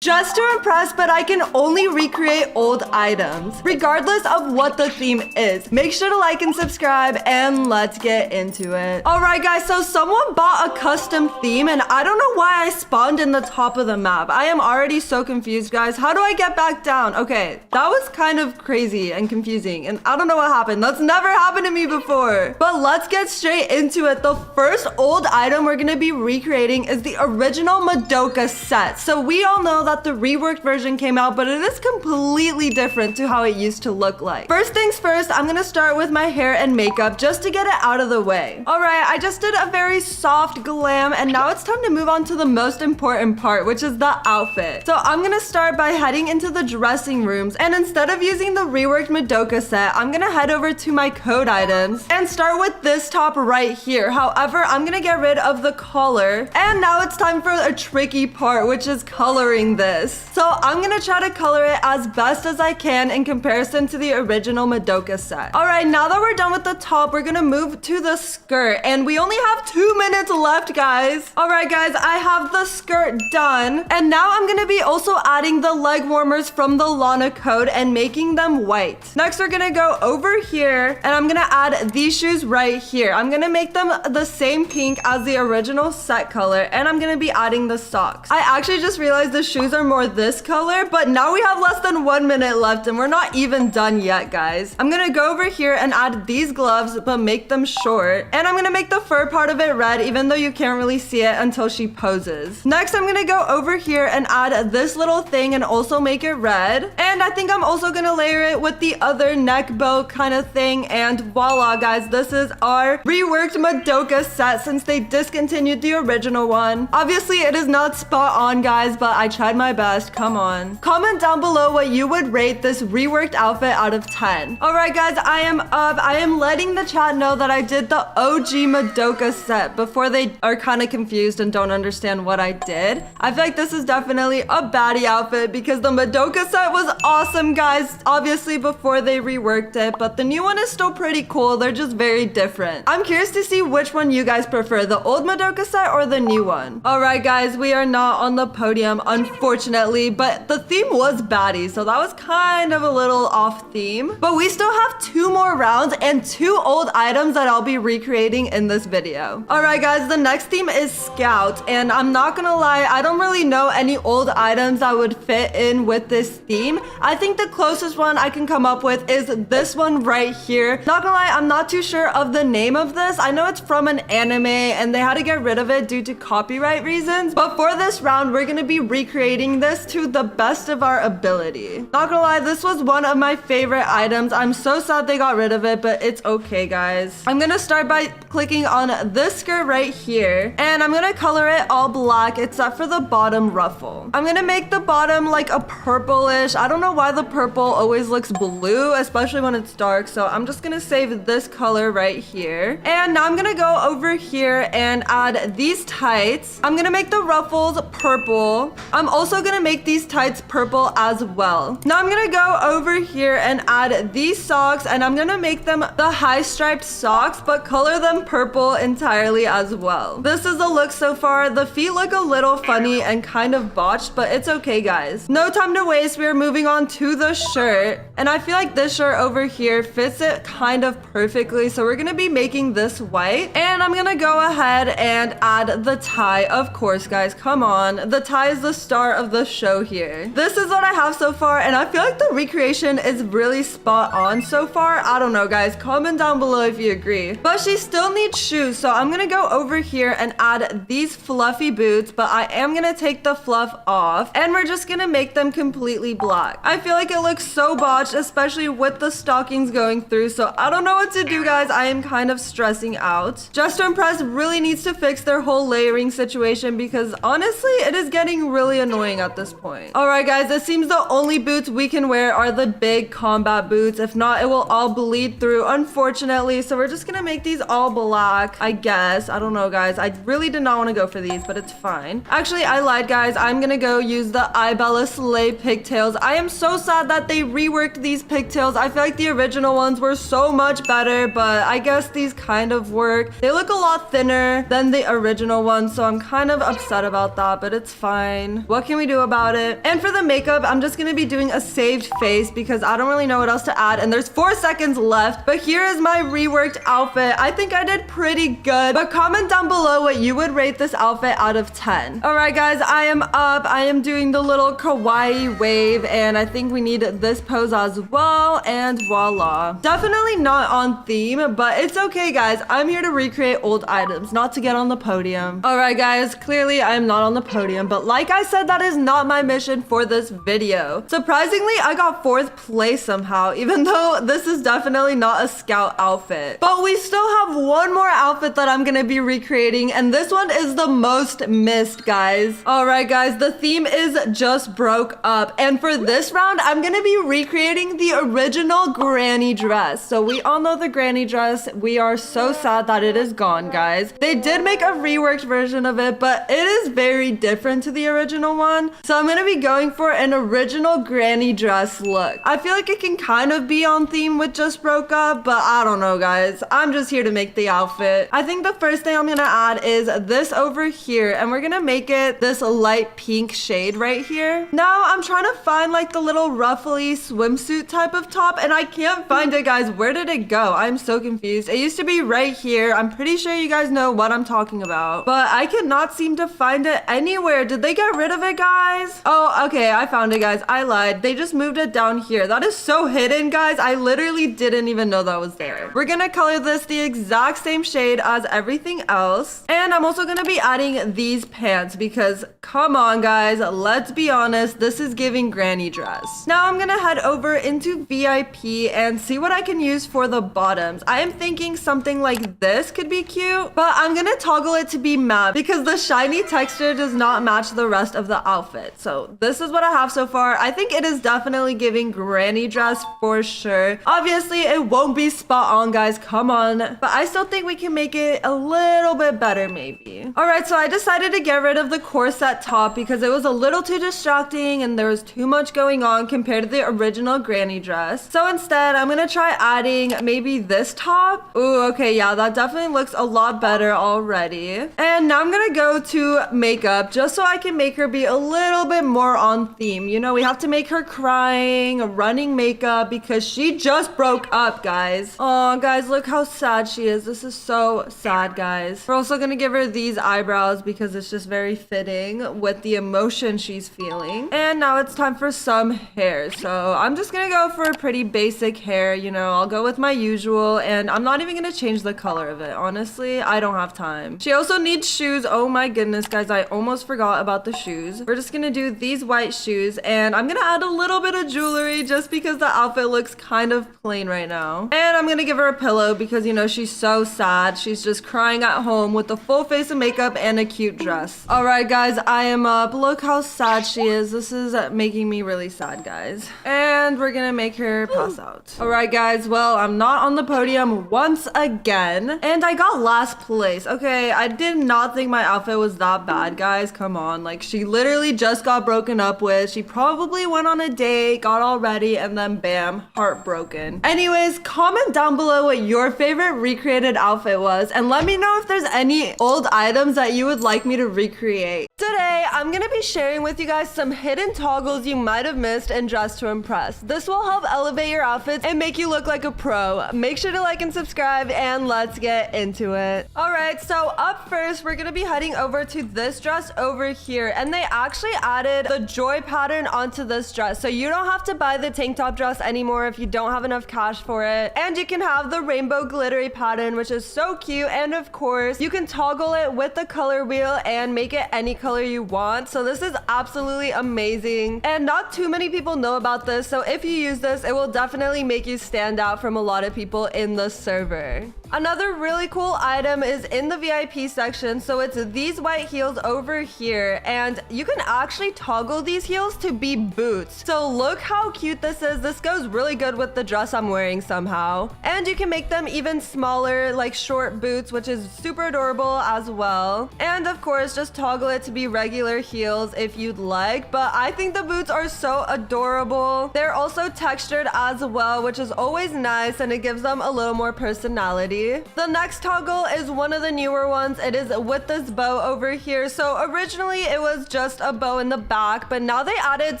Just to impress, but I can only recreate old items, regardless of what the theme is. Make sure to like and subscribe, and let's get into it. All right, guys, so someone bought a custom theme, and I don't know why I spawned in the top of the map. I am already so confused, guys. How do I get back down? Okay, that was kind of crazy and confusing, and I don't know what happened. That's never happened to me before. But let's get straight into it. The first old item we're gonna be recreating is the original Madoka set. So we all know that the reworked version came out, but it is completely different to how it used to look like. First things first, I'm gonna start with my hair and makeup just to get it out of the way. All right, I just did a very soft glam, and now it's time to move on to the most important part, which is the outfit. So I'm gonna start by heading into the dressing rooms, and instead of using the reworked Madoka set, I'm gonna head over to my code items and start with this top right here. However, I'm gonna get rid of the collar, and now it's time for a tricky part, which is coloring this. So I'm gonna try to color it as best as I can in comparison to the original Madoka set. All right, now that we're done with the top, we're gonna move to the skirt, and we only have 2 minutes left, guys. All right, guys, I have the skirt done, and now I'm gonna be also adding the leg warmers from the Lana code and making them white. Next, we're gonna go over here, and I'm gonna add these shoes right here. I'm gonna make them the same pink as the original set color, and I'm gonna be adding the socks. I actually just realized the shoes are more this color, but now we have less than 1 minute left, and we're not even done yet, guys. I'm gonna go over here and add these gloves, but make them short, and I'm gonna make the fur part of it red, even though you can't really see it until she poses. Next, I'm gonna go over here and add this little thing and also make it red, and I think I'm also gonna layer it with the other neck bow kind of thing, and voila, guys, this is our reworked Madoka set since they discontinued the original one. Obviously, it is not spot on, guys, but I tried my best. Come on. Comment down below what you would rate this reworked outfit out of 10. All right, guys, I am up. I am letting the chat know that I did the OG Madoka set before they are kind of confused and don't understand what I did. I feel like this is definitely a baddie outfit because the Madoka set was awesome, guys, obviously before they reworked it, but the new one is still pretty cool. They're just very different. I'm curious to see which one you guys prefer, the old Madoka set or the new one. All right, guys, we are not on the podium, unfortunately, but the theme was baddie, so that was kind of a little off theme. But we still have 2 more rounds and 2 old items that I'll be recreating in this video. All right, guys, the next theme is Scout, and I'm not gonna lie, I don't really know any old items that would fit in with this theme. I think the closest one I can come up with is this one right here. Not gonna lie, I'm not too sure of the name of this. I know it's from an anime, and they had to get rid of it due to copyright reasons, but for this round, we're gonna be recreating this to the best of our ability. Not gonna lie, this was one of my favorite items. I'm so sad they got rid of it, but it's okay, guys. I'm gonna start by clicking on this skirt right here, and I'm gonna color it all black except for the bottom ruffle. I'm gonna make the bottom like a purplish. I don't know why the purple always looks blue, especially when it's dark, so I'm just gonna save this color right here. And now I'm gonna go over here and add these tights. I'm gonna make the ruffles purple. I'm also gonna make these tights purple as well. Now I'm gonna go over here and add these socks, and I'm gonna make them the high striped socks, but color them purple entirely as well. This is the look so far. The feet look a little funny and kind of botched, but it's okay, guys. No time to waste. We are moving on to the shirt, and I feel like this shirt over here fits it kind of perfectly, so we're gonna be making this white, and I'm gonna go ahead and add the tie. Of course, guys, come on. The tie is the star of the show here. This is what I have so far, and I feel like the recreation is really spot on so far. I don't know, guys. Comment down below if you agree. But she still needs shoes, so I'm gonna go over here and add these fluffy boots, but I am gonna take the fluff off, and we're just gonna make them completely black. I feel like it looks so botched, especially with the stockings going through, so I don't know what to do, guys. I am kind of stressing out. Just to Impress really needs to fix their whole layering situation because honestly, it is getting really annoying at this point. All right, guys, it seems the only boots we can wear are the big combat boots. If not, it will all bleed through, unfortunately, so we're just gonna make these all black, I guess. I don't know, guys. I really did not want to go for these, but it's fine. Actually, I lied, guys. I'm gonna go use the Ibella Slay pigtails. I am so sad that they reworked these pigtails. I feel like the original ones were so much better, but I guess these kind of work. They look a lot thinner than the original ones, so I'm kind of upset about that, but it's fine. What can can we do about it? And for the makeup, I'm just gonna be doing a saved face because I don't really know what else to add, and there's 4 seconds left. But here is my reworked outfit. I think I did pretty good, but comment down below what you would rate this outfit out of 10. All right, guys, I am up. I am doing the little kawaii wave, and I think we need this pose as well, and voila. Definitely not on theme, but it's okay, guys. I'm here to recreate old items, not to get on the podium. All right, guys, clearly I am not on the podium, but like I said, that is not my mission for this video. Surprisingly, I got 4th place somehow, even though this is definitely not a scout outfit. But we still have one more outfit that I'm gonna be recreating, and this one is the most missed, guys. All right, guys, the theme is just broke up, and for this round, I'm gonna be recreating the original granny dress. So we all know the granny dress. We are so sad that it is gone, guys. They did make a reworked version of it, but it is very different to the original one. So I'm gonna be going for an original granny dress look. I feel like it can kind of be on theme with just broke up, but I don't know, guys. I'm just here to make the outfit. I think the first thing I'm gonna add is this over here, and we're gonna make it this light pink shade right here. Now I'm trying to find like the little ruffly swimsuit type of top, and I can't find it, guys. Where did it go? I'm so confused. It used to be right here. I'm pretty sure you guys know what I'm talking about, but I cannot seem to find it anywhere. Did they get rid of it, guys? Oh, okay, I found it, guys. I lied. They just moved it down here. That is so hidden, guys. I literally didn't even know that was there. We're gonna color this the exact same shade as everything else, and I'm also gonna be adding these pants because come on, guys, let's be honest, this is giving granny dress. Now I'm gonna head over into VIP and see what I can use for the bottoms. I am thinking something like this could be cute, but I'm gonna toggle it to be matte because the shiny texture does not match the rest of the outfit. So this is what I have so far. I think it is definitely giving granny dress for sure. Obviously, it won't be spot on, guys. Come on. But I still think we can make it a little bit better, maybe. All right, so I decided to get rid of the corset top because it was a little too distracting and there was too much going on compared to the original granny dress. So instead, I'm gonna try adding maybe this top. Ooh, okay, yeah, that definitely looks a lot better already. And now I'm gonna go to makeup just so I can make her be a little bit more on theme. You know, we have to make her crying, running makeup because she just broke up, guys. Oh, guys, look how sad she is. This is so sad, guys. We're also gonna give her these eyebrows because it's just very fitting with the emotion she's feeling. And now it's time for some hair. So I'm just gonna go for a pretty basic hair. You know, I'll go with my usual, and I'm not even gonna change the color of it. Honestly, I don't have time. She also needs shoes. Oh my goodness, guys, I almost forgot about the shoes. We're just gonna do these white shoes, and I'm gonna add a little bit of jewelry just because the outfit looks kind of plain right now. And I'm gonna give her a pillow because, you know, she's so sad. She's just crying at home with a full face of makeup and a cute dress. All right, guys, I am up. Look how sad she is. This is making me really sad, guys. And we're gonna make her pass out. All right, guys, well, I'm not on the podium once again, and I got last place. Okay, I did not think my outfit was that bad, guys. Come on, like, she literally just got broken up with. She probably went on a date, got all ready, and then bam, heartbroken. Anyways, comment down below what your favorite recreated outfit was, and let me know if there's any old items that you would like me to recreate. Today, I'm gonna be sharing with you guys some hidden toggles you might have missed in Dress to Impress. This will help elevate your outfits and make you look like a pro. Make sure to like and subscribe, and let's get into it. All right, so up first, we're gonna be heading over to this dress over here, and they actually added the joy pattern onto this dress, so you don't have to buy the tank top dress anymore if you don't have enough cash for it, and you can have the rainbow glittery pattern, which is so cute, and of course, you can toggle it with the color wheel and make it any color you want. So this is absolutely amazing, and not too many people know about this, so if you use this, it will definitely make you stand out from a lot of people in the server. Another really cool item is in the VIP section, so it's these white heels over here, and you can actually toggle these heels to be boots. So look how cute this is. This goes really good with the dress I'm wearing somehow, and you can make them even smaller, like short boots, which is super adorable as well. And of course, just toggle it to be regular heels if you'd like, but I think the boots are so adorable. They're also textured as well, which is always nice, and it gives them a little more personality. body. The next toggle is one of the newer ones. It is with this bow over here. So originally it was just a bow in the back, but now they added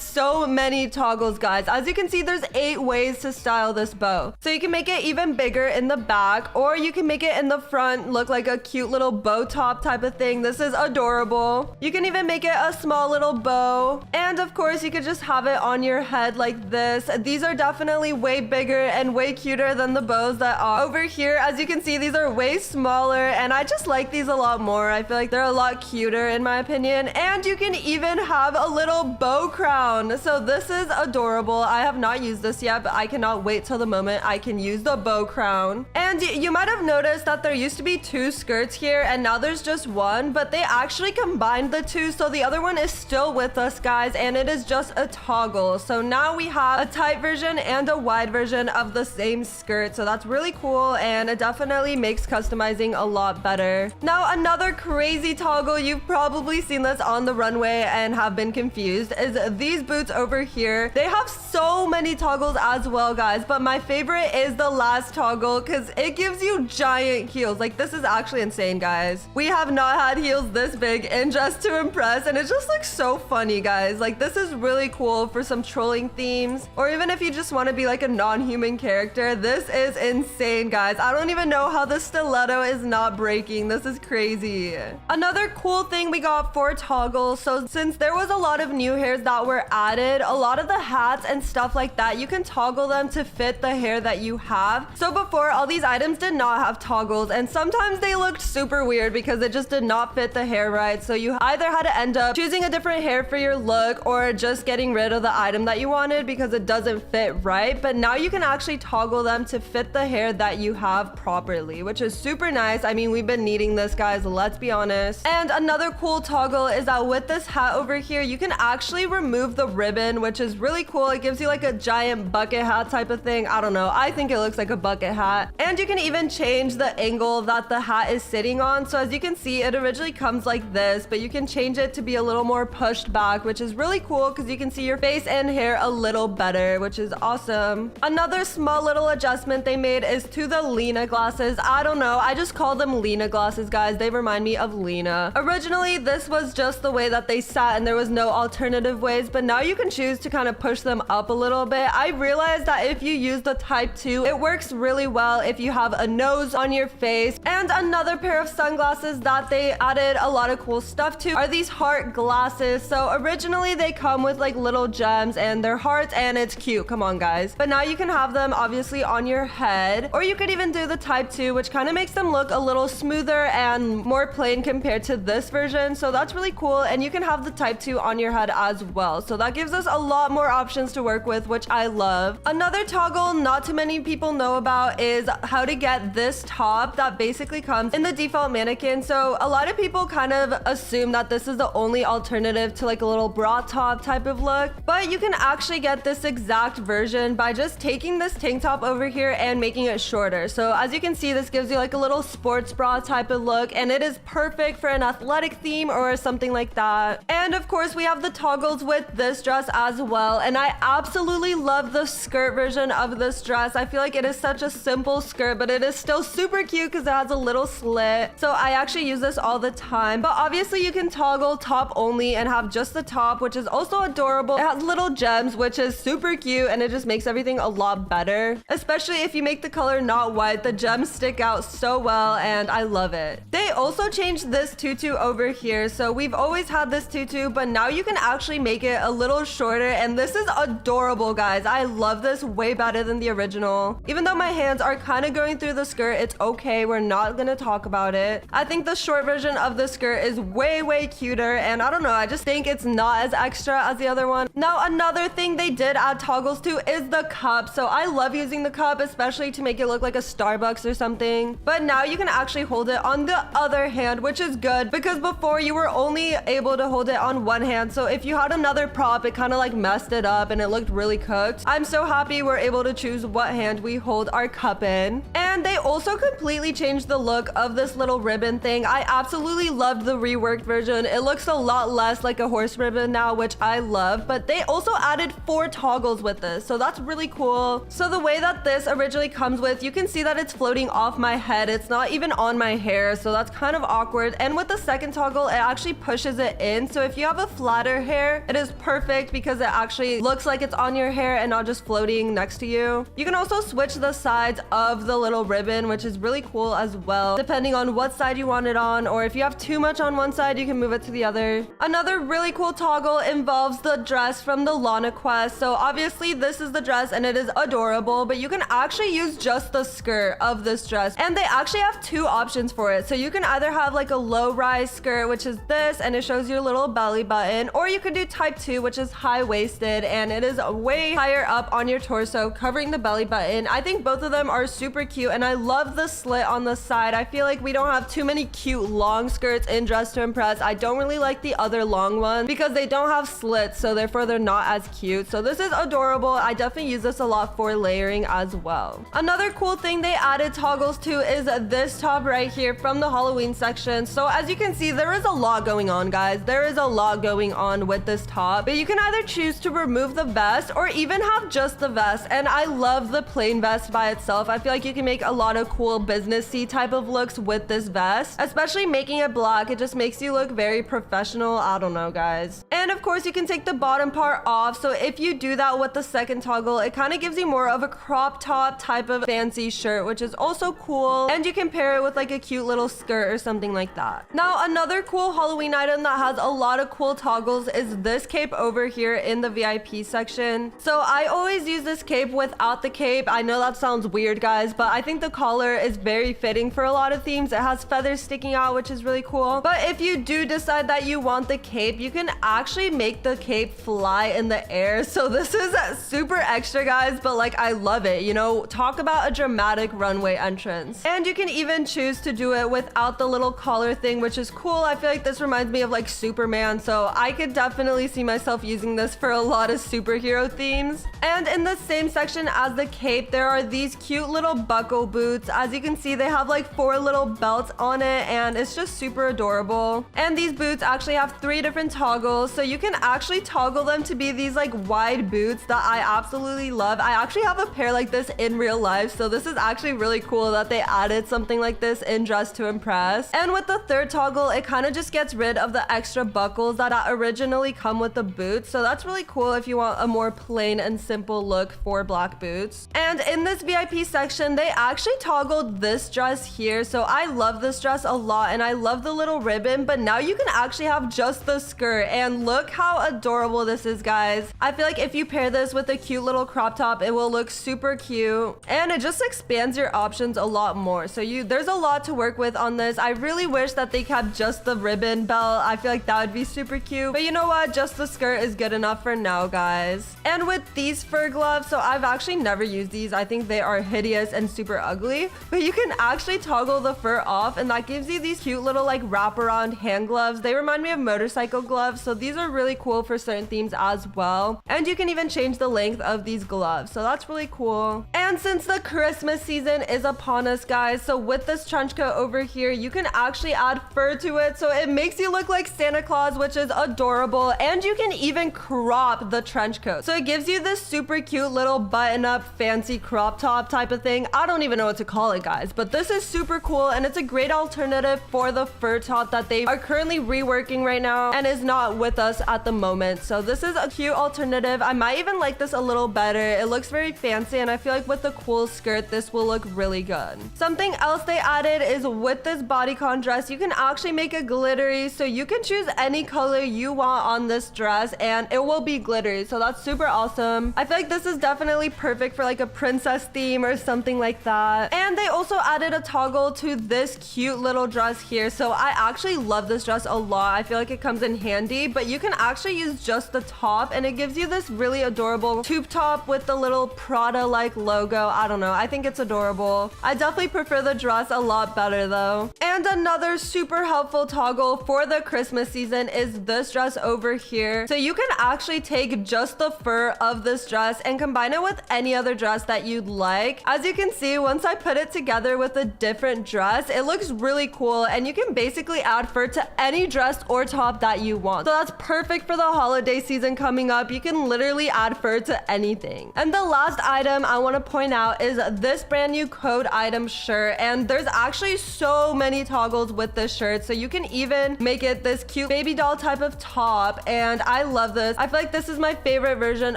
so many toggles, guys. As you can see, there's 8 ways to style this bow. So you can make it even bigger in the back, or you can make it in the front look like a cute little bow top type of thing. This is adorable. You can even make it a small little bow. And of course, you could just have it on your head like this. These are definitely way bigger and way cuter than the bows that are over here. As you can see, these are way smaller, and I just like these a lot more. I feel like they're a lot cuter in my opinion. And you can even have a little bow crown. So this is adorable. I have not used this yet, but I cannot wait till the moment I can use the bow crown. And you might have noticed that there used to be 2 skirts here, and now there's just one, but they actually combined the 2, so the other one is still with us, guys, and it is just a toggle. So now we have a tight version and a wide version of the same skirt, so that's really cool, and it definitely makes customizing a lot better. Now, another crazy toggle, you've probably seen this on the runway and have been confused, is these boots over here. They have so many toggles as well, guys, but my favorite is the last toggle because it gives you giant heels. Like, this is actually insane, guys. We have not had heels this big in Dress to Impress, and it just looks so funny, guys. Like, this is really cool for some trolling themes, or even if you just want to be like a non-human character. This is insane, guys. I don't even know how the stiletto is not breaking. This is crazy. Another cool thing we got for toggles, so since there was a lot of new hairs that were added, a lot of the hats and stuff like that, you can toggle them to fit the hair that you have. So before, all these items did not have toggles, and sometimes they looked super weird because it just did not fit the hair right. So you either had to end up choosing a different hair for your look, or just getting rid of the item that you wanted because it doesn't fit right. But now you can actually toggle them to fit the hair that you have properly, which is super nice. I mean, we've been needing this, guys, let's be honest. And another cool toggle is that with this hat over here, you can actually remove the ribbon, which is really cool. It gives you like a giant bucket hat type of thing. I don't know, I think it looks like a bucket hat. And you can even change the angle that the hat is sitting on. So as you can see, it originally comes like this, but you can change it to be a little more pushed back, which is really cool because you can see your face and hair a little better, which is awesome. Another small little adjustment they made is to the Lana glasses. I don't know, I just call them Lana glasses, guys. They remind me of Lana. Originally, this was just the way that they sat and there was no alternative ways, but now you can choose to kind of push them up a little bit. I realized that if you use the type 2, it works really well if you have a nose on your face. And another pair of sunglasses that they added a lot of cool stuff to are these heart glasses. So originally they come with like little gems and they're hearts, and it's cute, come on, guys. But now you can have them obviously on your head, or you could even do the type 2, which kind of makes them look a little smoother and more plain compared to this version. So that's really cool, and you can have the type 2 on your head as well. So that gives us a lot more options to work with, which I love. Another toggle not too many people know about is how to get this top that basically comes in the default mannequin. So a lot of people kind of assume that this is the only alternative to like a little bra top type of look, but you can actually get this exact version by just taking this tank top over here and making it shorter. So as you can see, this gives you like a little sports bra type of look, and it is perfect for an athletic theme or something like that. And of course, we have the toggles with this dress as well, and I absolutely love the skirt version of this dress. I feel like it is such a simple skirt, but it is still super cute because it has a little slit. So I actually use this all the time. But obviously you can toggle top only and have just the top, which is also adorable. It has little gems, which is super cute, and it just makes everything a lot better. Especially if you make the color not white, the gems stick out so well, and I love it. They also changed this tutu over here. So we've always had this tutu, but now you can actually make it a little shorter, and this is adorable, guys. I love this way better than the original. Even though my hands are kind of going through the skirt, it's okay, we're not gonna talk about it. I think the short version of the skirt is way cuter, and I don't know, I just think it's not as extra as the other one. Now, another thing they did add toggles to is the cup. So I love using the cup, especially to make it look like a Starbucks or something. But now you can actually hold it on the other hand, which is good because before you were only able to hold it on one hand. So if you had another prop, it kind of like messed it up and it looked really cooked. I'm so happy we're able to choose what hand we hold our cup in. And they also completely changed the look of this little ribbon thing. I absolutely loved the reworked version. It looks a lot less like a horse ribbon now, which I love, but they also added 4 toggles with this, so that's really cool. So the way that this originally comes with, you can see that it's floating off my head. It's not even on my hair, so that's kind of awkward. And with the second toggle, it actually pushes it in. So if you have a flatter hair, it is perfect because it actually looks like it's on your hair and not just floating next to you. You can also switch the sides of the little ribbon, which is really cool as well, depending on what side you want it on, or if you have too much on one side, you can move it to the other. Another really cool toggle involves the dress from the Lana quest. So obviously this is the dress and it is adorable, but you can actually use just the skirt of this dress, and they actually have two options for it. So you can either have like a low rise skirt, which is this, and it shows your little belly button, or you could do type 2, which is high-waisted, and it is way higher up on your torso, covering the belly button. I think both of them are super cute, and I love the slit on the side. I feel like we don't have too many cute long skirts in Dress to Impress. I don't really like the other long ones because they don't have slits, so therefore they're not as cute. So this is adorable. I definitely use this a lot for layering as well. Another cool thing they added toggles to is this top right here from the Halloween section. So as you can see, there is a lot going on, guys. There is a lot going on with this top, but you can either choose to remove the vest or even have just the vest. And I love the plain vest by itself. I feel like you can make a lot of cool businessy type of looks with this vest, especially making it black. It just makes you look very professional. I don't know, guys. And of course, you can take the bottom part off. So if you do that with the second toggle, it kind of gives you more of a crop top type of fancy shirt, which is also cool. And you can pair it with like a cute little skirt or something like that. Now, another cool Halloween item that has a lot of cool toggles is this cape over here in the VIP section. So I always use this cape without the cape. I know that sounds weird, guys, but I think the collar is very fitting for a lot of themes. It has feathers sticking out, which is really cool. But if you do decide that you want the cape, you can actually make the cape fly in the air. So this is super extra, guys, but like I love it. You know, talk about a dramatic runway entrance. And you can even choose to do it without the little collar thing, which is cool. I feel like this reminds me of like Superman, so I could definitely see myself using this for a lot of superhero themes. And in the same section as the cape, there are these cute little buckle boots. As you can see, they have like 4 little belts on it, and it's just super adorable. And these boots actually have 3 different toggles, so you can actually toggle them to be these like wide boots that I absolutely love. I actually have a pair like this in real life, so this is actually really cool that they added something like this in Dress to Impress. And with the third toggle, it kind of just gets rid of the extra buckles that originally come with the boots, so that's really cool if you want a more plain and simple look for black boots. And in this VIP section, they actually toggled this dress here, so I love this dress a lot, and I love the little ribbon, but now you can actually have just the skirt, and look how adorable this is, guys. I feel like if you pair this with a cute little crop top, it will look super cute, and it just expands your options a lot more. So there's a lot to work with on this. I really wish that they kept just the ribbon belt. I feel like that would be super cute, but you know what? Just the skirt is good enough for now, guys. And with these fur gloves, so I've actually never used these. I think they are hideous and super ugly, but you can actually toggle the fur off, and that gives you these cute little like wraparound hand gloves. They remind me of motorcycle gloves, so these are really cool for certain themes as well. And you can even change the length of these gloves, so that's really cool. And since the Christmas season is upon us, guys, so with this trench coat over here, you can actually add fur to it, so it makes you look like Santa Claus, which is adorable. And you can even crop the trench coat, so it gives you this super cute little button-up fancy crop top type of thing. I don't even know what to call it, guys, but this is super cool, and it's a great alternative for the fur top that they are currently reworking right now and is not with us at the moment. So this is a cute alternative. I might even like this a little better. It looks very fancy, and I feel like with the cool skirt, this will look really good. Something else they added is with this bodycon dress, you can actually make it glittery, so you can choose any color you want on this dress and it will be glittery, so that's super awesome. I feel like this is definitely perfect for like a princess theme or something like that. And they also added a toggle to this cute little dress here, so I actually love this dress a lot. I feel like it comes in handy, but you can actually use just the top, and it gives you this really adorable tube top with the little Prada like logo. I don't know, I think it's adorable. I definitely prefer the dress a lot better though. And another super helpful toggle for the Christmas season is this dress over here. So you can actually take just the fur of this dress and combine it with any other dress that you'd like. As you can see, once I put it together with a different dress, it looks really cool, and you can basically add fur to any dress or top that you want. So that's perfect for the holiday season coming up. You can literally add fur to anything. And the last item I want to point out is this brand new code item shirt, and there's actually so many toggles with this shirt. So you can even make it this cute baby doll type of top, and I love this. I feel like this is my favorite version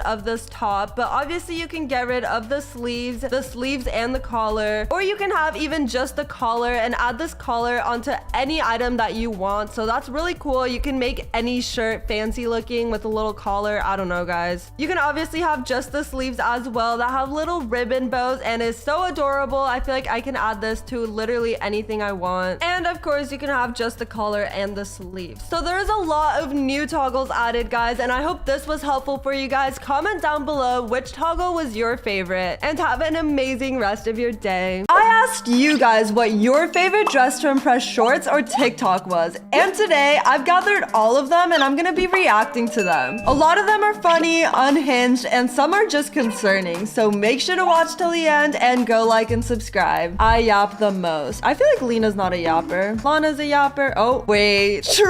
of this top, but obviously you can get rid of the sleeves and the collar, or you can have even just the collar and add this collar onto any item that you want. So that's really cool. You can make any shirt fancy looking with a little collar. I don't know, guys. You can obviously have just the sleeves as well that have little ribbon bows, and is so adorable. I feel like I can add this to literally anything I want. And of course you can have just the collar and the sleeves. So there's a lot of new toggles added, guys, and I hope this was helpful for you guys. Comment down below which toggle was your favorite, and have an amazing rest of your day. I asked you guys what your favorite dress to impress shorts or TikTok was, and today I've gathered all of them and I'm gonna be reacting to them. A lot of them are funny, unhinged, and some are just concerning, so make sure to watch till the end and go like and subscribe. I yap the most. I feel like Lena's not a yapper. Lana's a yapper. Oh, wait. True.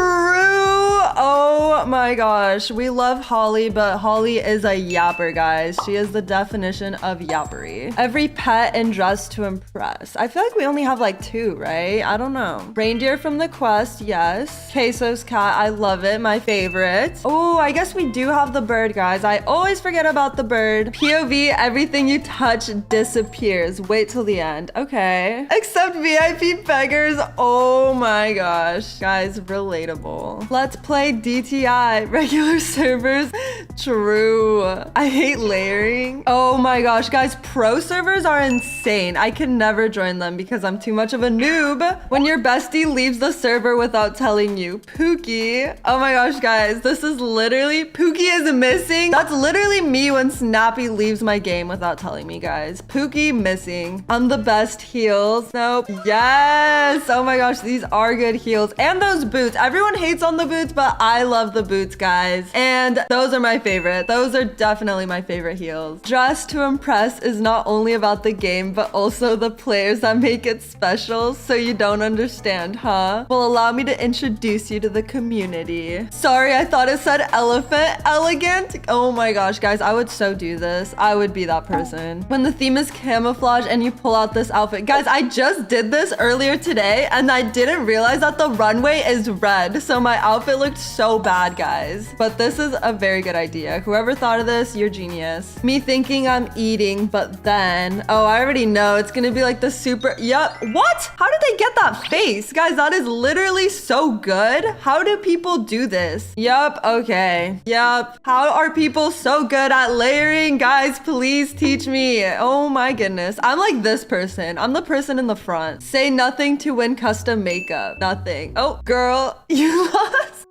Oh my gosh. We love Holly, but Holly is a yapper, guys. She is the definition of yappery. Every pet and dress to impress. I feel like we only have like 2, right? I don't know. Reindeer from the quest, yes. Queso's cat, I love it. My favorite. Oh, I guess we do have the bird, guys. I always forget about the bird. POV, everything you touch disappears. Wait till the end. Okay. Except VIP beggars. Oh my gosh. Guys, relatable. Let's play DTI. Regular servers. True. I hate layering. Oh my gosh, guys. Pro servers are insane. I can never join them because I'm too much of a noob. When your bestie leaves the server without telling you. Pookie. Oh my gosh, guys. This is literally... Pookie is missing. That's literally me when Snappy leaves my game without telling me, guys. Pookie missing. I'm the best heels. Nope. Yes. Oh my gosh, these are good heels. And those boots. Everyone hates on the boots, but I love the boots, guys. And those are my favorite. Those are definitely my favorite heels. Dress to impress is not only about the game, but also the players that make it special. So you don't understand, huh? Well, allow me to introduce you to the community. Sorry, I thought it said elephant. Elegant. Oh my gosh, guys, I would so do this. I would be that person. When the theme is camouflage and you pull out this outfit. Guys, I just did this earlier today and I didn't realize that the runway is red. So my outfit looked so bad, guys. But this is a very good idea. Whoever thought of this, you're genius. Me thinking I'm eating, but then... Oh, I already know. It's gonna be like the super... Yup. What? How did they get that face? Guys, that is literally so good. How do people do this? Yup. Okay. Yup. How are people so good at layering? Guys, please teach me. Oh my goodness. I'm like this person. I'm the person in the front. Say nothing to win custom makeup. Nothing. Oh, girl, you lost.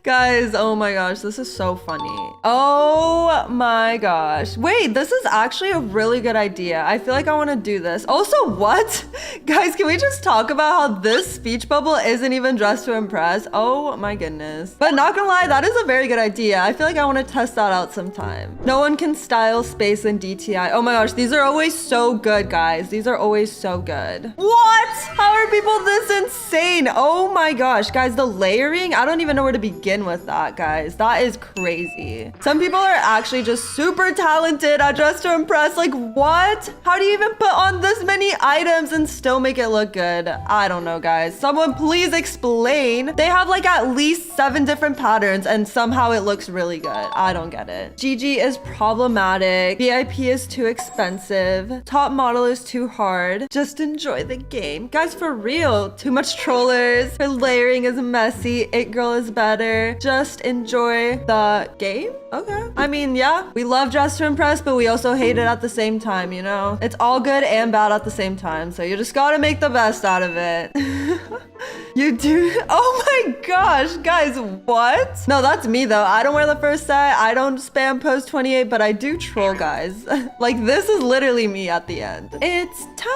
Guys, oh my gosh, this is so funny. Oh my gosh. Wait, this is actually a really good idea. I feel like I want to do this. Also, what? Guys, can we just talk about how this speech bubble isn't even dressed to impress? Oh my goodness. But not gonna lie, that is a very good idea. I feel like I want to test that out sometime. No one can style space in DTI. Oh my gosh, these are always so good, guys. These are always so good. What? How are people this insane? Oh my gosh, guys, the layering, I don't even know where to begin with that, guys. That is crazy. Some people are actually just super talented at dress to impress. Like, what? How do you even put on this many items and still make it look good? I don't know, guys. Someone please explain. They have like at least 7 different patterns and somehow it looks really good. I don't get it. GG is problematic. VIP is too expensive. Top model is too hard. Just enjoy the game. Guys, for real. Too much trollers. Her layering is messy. It girl is better. Just enjoy the game. Okay. I mean, yeah, we love dress to impress, but we also hate it at the same time, you know? It's all good and bad at the same time. So you just gotta make the best out of it. You do? Oh my gosh, guys, what? No, that's me though. I don't wear the first set. I don't spam post 28, but I do troll, guys. Like, this is literally me at the end. It's time.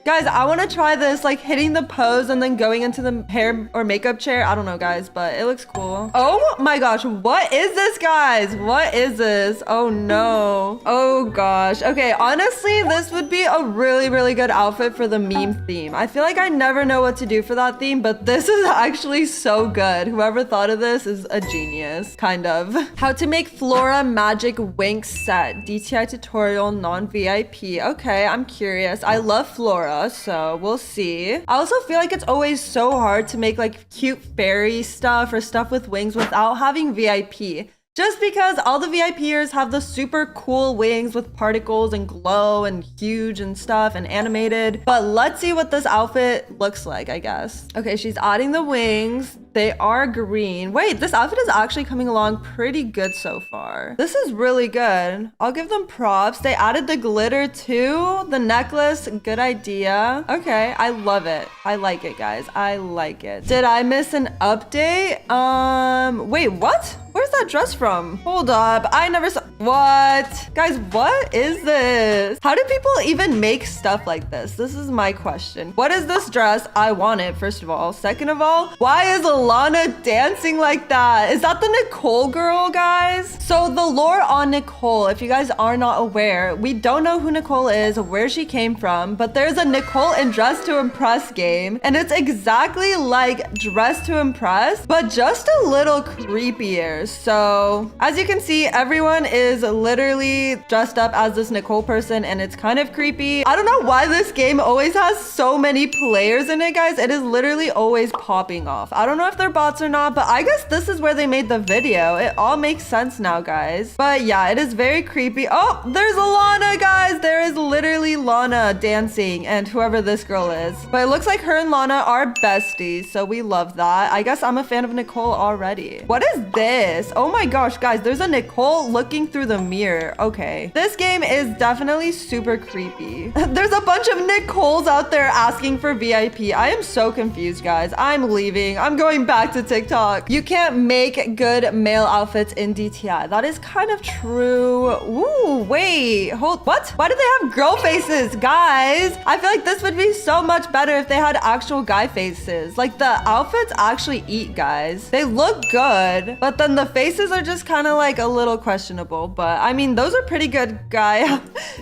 Guys, I want to try this, like hitting the pose and then going into the hair or makeup chair. I don't know, guys, but it looks cool. Oh my gosh, what is this, guys? What is this? Oh no. Oh gosh. Okay, honestly, this would be a really, really good outfit for the meme theme. I feel like I never know what to do for that theme, but this is actually so good. Whoever thought of this is a genius, kind of. How to make Flora Magic Wink set. DTI tutorial, non-VIP. Okay, I'm curious. I love Flora, so we'll see. I also feel like it's always so hard to make like cute fairy stuff or stuff with wings without having VIP. Just because all the VIPers have the super cool wings with particles and glow and huge and stuff and animated. But let's see what this outfit looks like, I guess. Okay, she's adding the wings. They are green. Wait, this outfit is actually coming along pretty good so far. This is really good. I'll give them props. They added the glitter too. The necklace, good idea. Okay, I love it. I like it, guys. I like it. Did I miss an update? Wait, what? Where's that dress from? Hold up, I never saw. What? Guys, what is this? How do people even make stuff like this? This is my question. What is this dress? I want it, first of all. Second of all, why is Lana dancing like that? Is that the Nicole girl, guys? So the lore on Nicole, if you guys are not aware, we don't know who Nicole is, where she came from, but there's a Nicole in Dress to Impress game, and it's exactly like Dress to Impress, but just a little creepier. So as you can see, everyone is literally dressed up as this Nicole person, and it's kind of creepy. I don't know why this game always has so many players in it, guys. It is literally always popping off. I don't know if they're bots or not, but I guess this is where they made the video. It all makes sense now, guys. But yeah, it is very creepy. Oh, there's Lana, guys. There is literally Lana dancing, and whoever this girl is. But it looks like her and Lana are besties, so we love that. I guess I'm a fan of Nicole already. What is this? Oh my gosh, guys, there's a Nicole looking through the mirror. Okay, this game is definitely super creepy. There's a bunch of Nicoles out there asking for VIP. I am so confused, guys. I'm leaving. I'm going back to TikTok. You can't make good male outfits in DTI. That is kind of true. Ooh, wait, hold, what? Why do they have girl faces, guys? I feel like this would be so much better if they had actual guy faces. Like, the outfits actually eat, guys. They look good, but then the faces are just kind of like a little questionable. But I mean, those are pretty good, guy.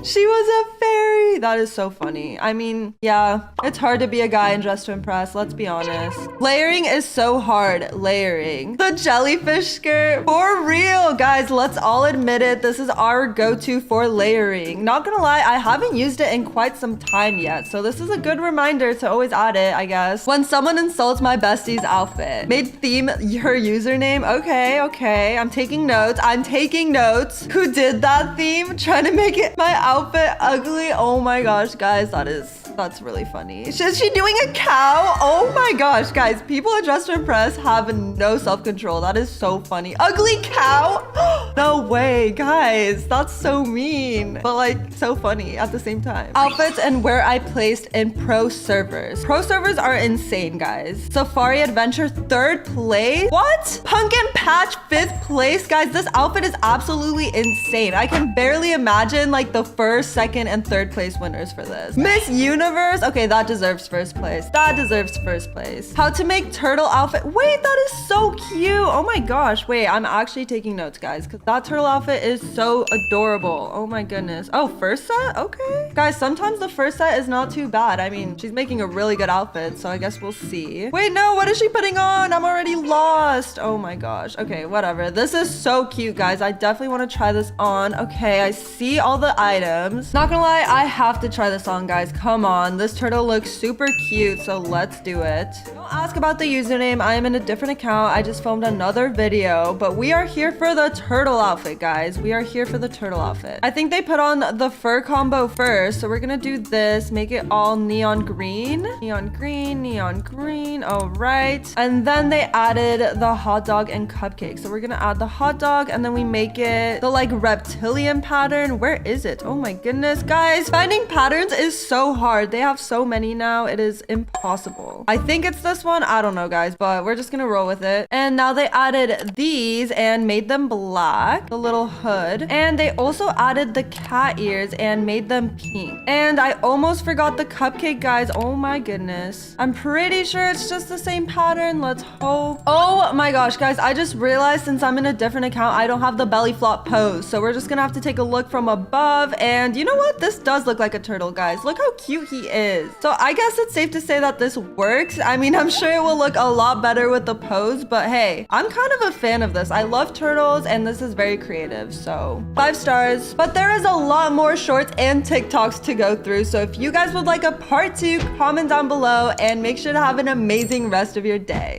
She was a fairy. That is so funny. I mean, yeah, it's hard to be a guy in Dress to Impress. Let's be honest. Layering is so hard. Layering. The jellyfish skirt. For real, guys. Let's all admit it. This is our go-to for layering. Not gonna lie, I haven't used it in quite some time yet. So this is a good reminder to always add it, I guess. When someone insults my bestie's outfit. Made theme her username. Okay, okay. I'm taking notes. I'm taking notes. Who did that theme? Trying to make it my outfit ugly. Oh my gosh, guys. That's really funny. Is she doing a cow? Oh my gosh, guys. People at Dress to Impress have no self-control. That is so funny. Ugly cow? No way, guys. That's so mean. But like, so funny at the same time. Outfits and where I placed in pro servers. Pro servers are insane, guys. Safari Adventure 3rd place? What? Pumpkin Patch 5th place? Guys, this outfit is absolutely insane. I can barely imagine like the 1st, 2nd, and 3rd place winners for this. Miss Universe? Okay, that deserves 1st place. That deserves 1st place. How to make turtle outfit. Wait, that is so cute. Oh my gosh. Wait, I'm actually taking notes, guys, because that turtle outfit is so adorable. Oh my goodness. Oh, 1st set? Okay. Guys, sometimes the 1st set is not too bad. I mean, she's making a really good outfit, so I guess we'll see. Wait, no, what is she putting on? I'm already lost. Oh my gosh. Okay, whatever. This is so cute, guys. I definitely want to try this on. Okay, I see all the items. Not gonna lie, I have to try this on, guys. Come on. This turtle looks super cute, so let's do it. Don't ask about the username. I am in a different account. I just filmed another video, but we are here for the turtle outfit, guys. We are here for the turtle outfit. I think they put on the fur combo first, so we're gonna do this. Make it all neon green. Neon green, neon green. All right. And then they added the hot dog and cupcake. So we're gonna add the hot dog, and then we make it the like reptilian pattern. Where is it? Oh my goodness, guys. Finding patterns is so hard. They have so many now. It is impossible. I think it's this one. I don't know, guys, but we're just gonna roll with it. And now they added these and made them black. black, the little hood, and they also added the cat ears and made them pink. And I almost forgot the cupcake, guys. Oh my goodness. I'm pretty sure it's just the same pattern. Let's hope. Oh my gosh, guys, I just realized since I'm in a different account, I don't have the belly flop pose. So we're just gonna have to take a look from above. And you know what? This does look like a turtle, guys. Look how cute he is. So I guess it's safe to say that this works. I mean, I'm sure it will look a lot better with the pose, but hey, I'm kind of a fan of this. I love turtles and this is very creative, so 5 stars. But there is a lot more shorts and TikToks to go through, so if you guys would like a part 2, comment down below and make sure to have an amazing rest of your day.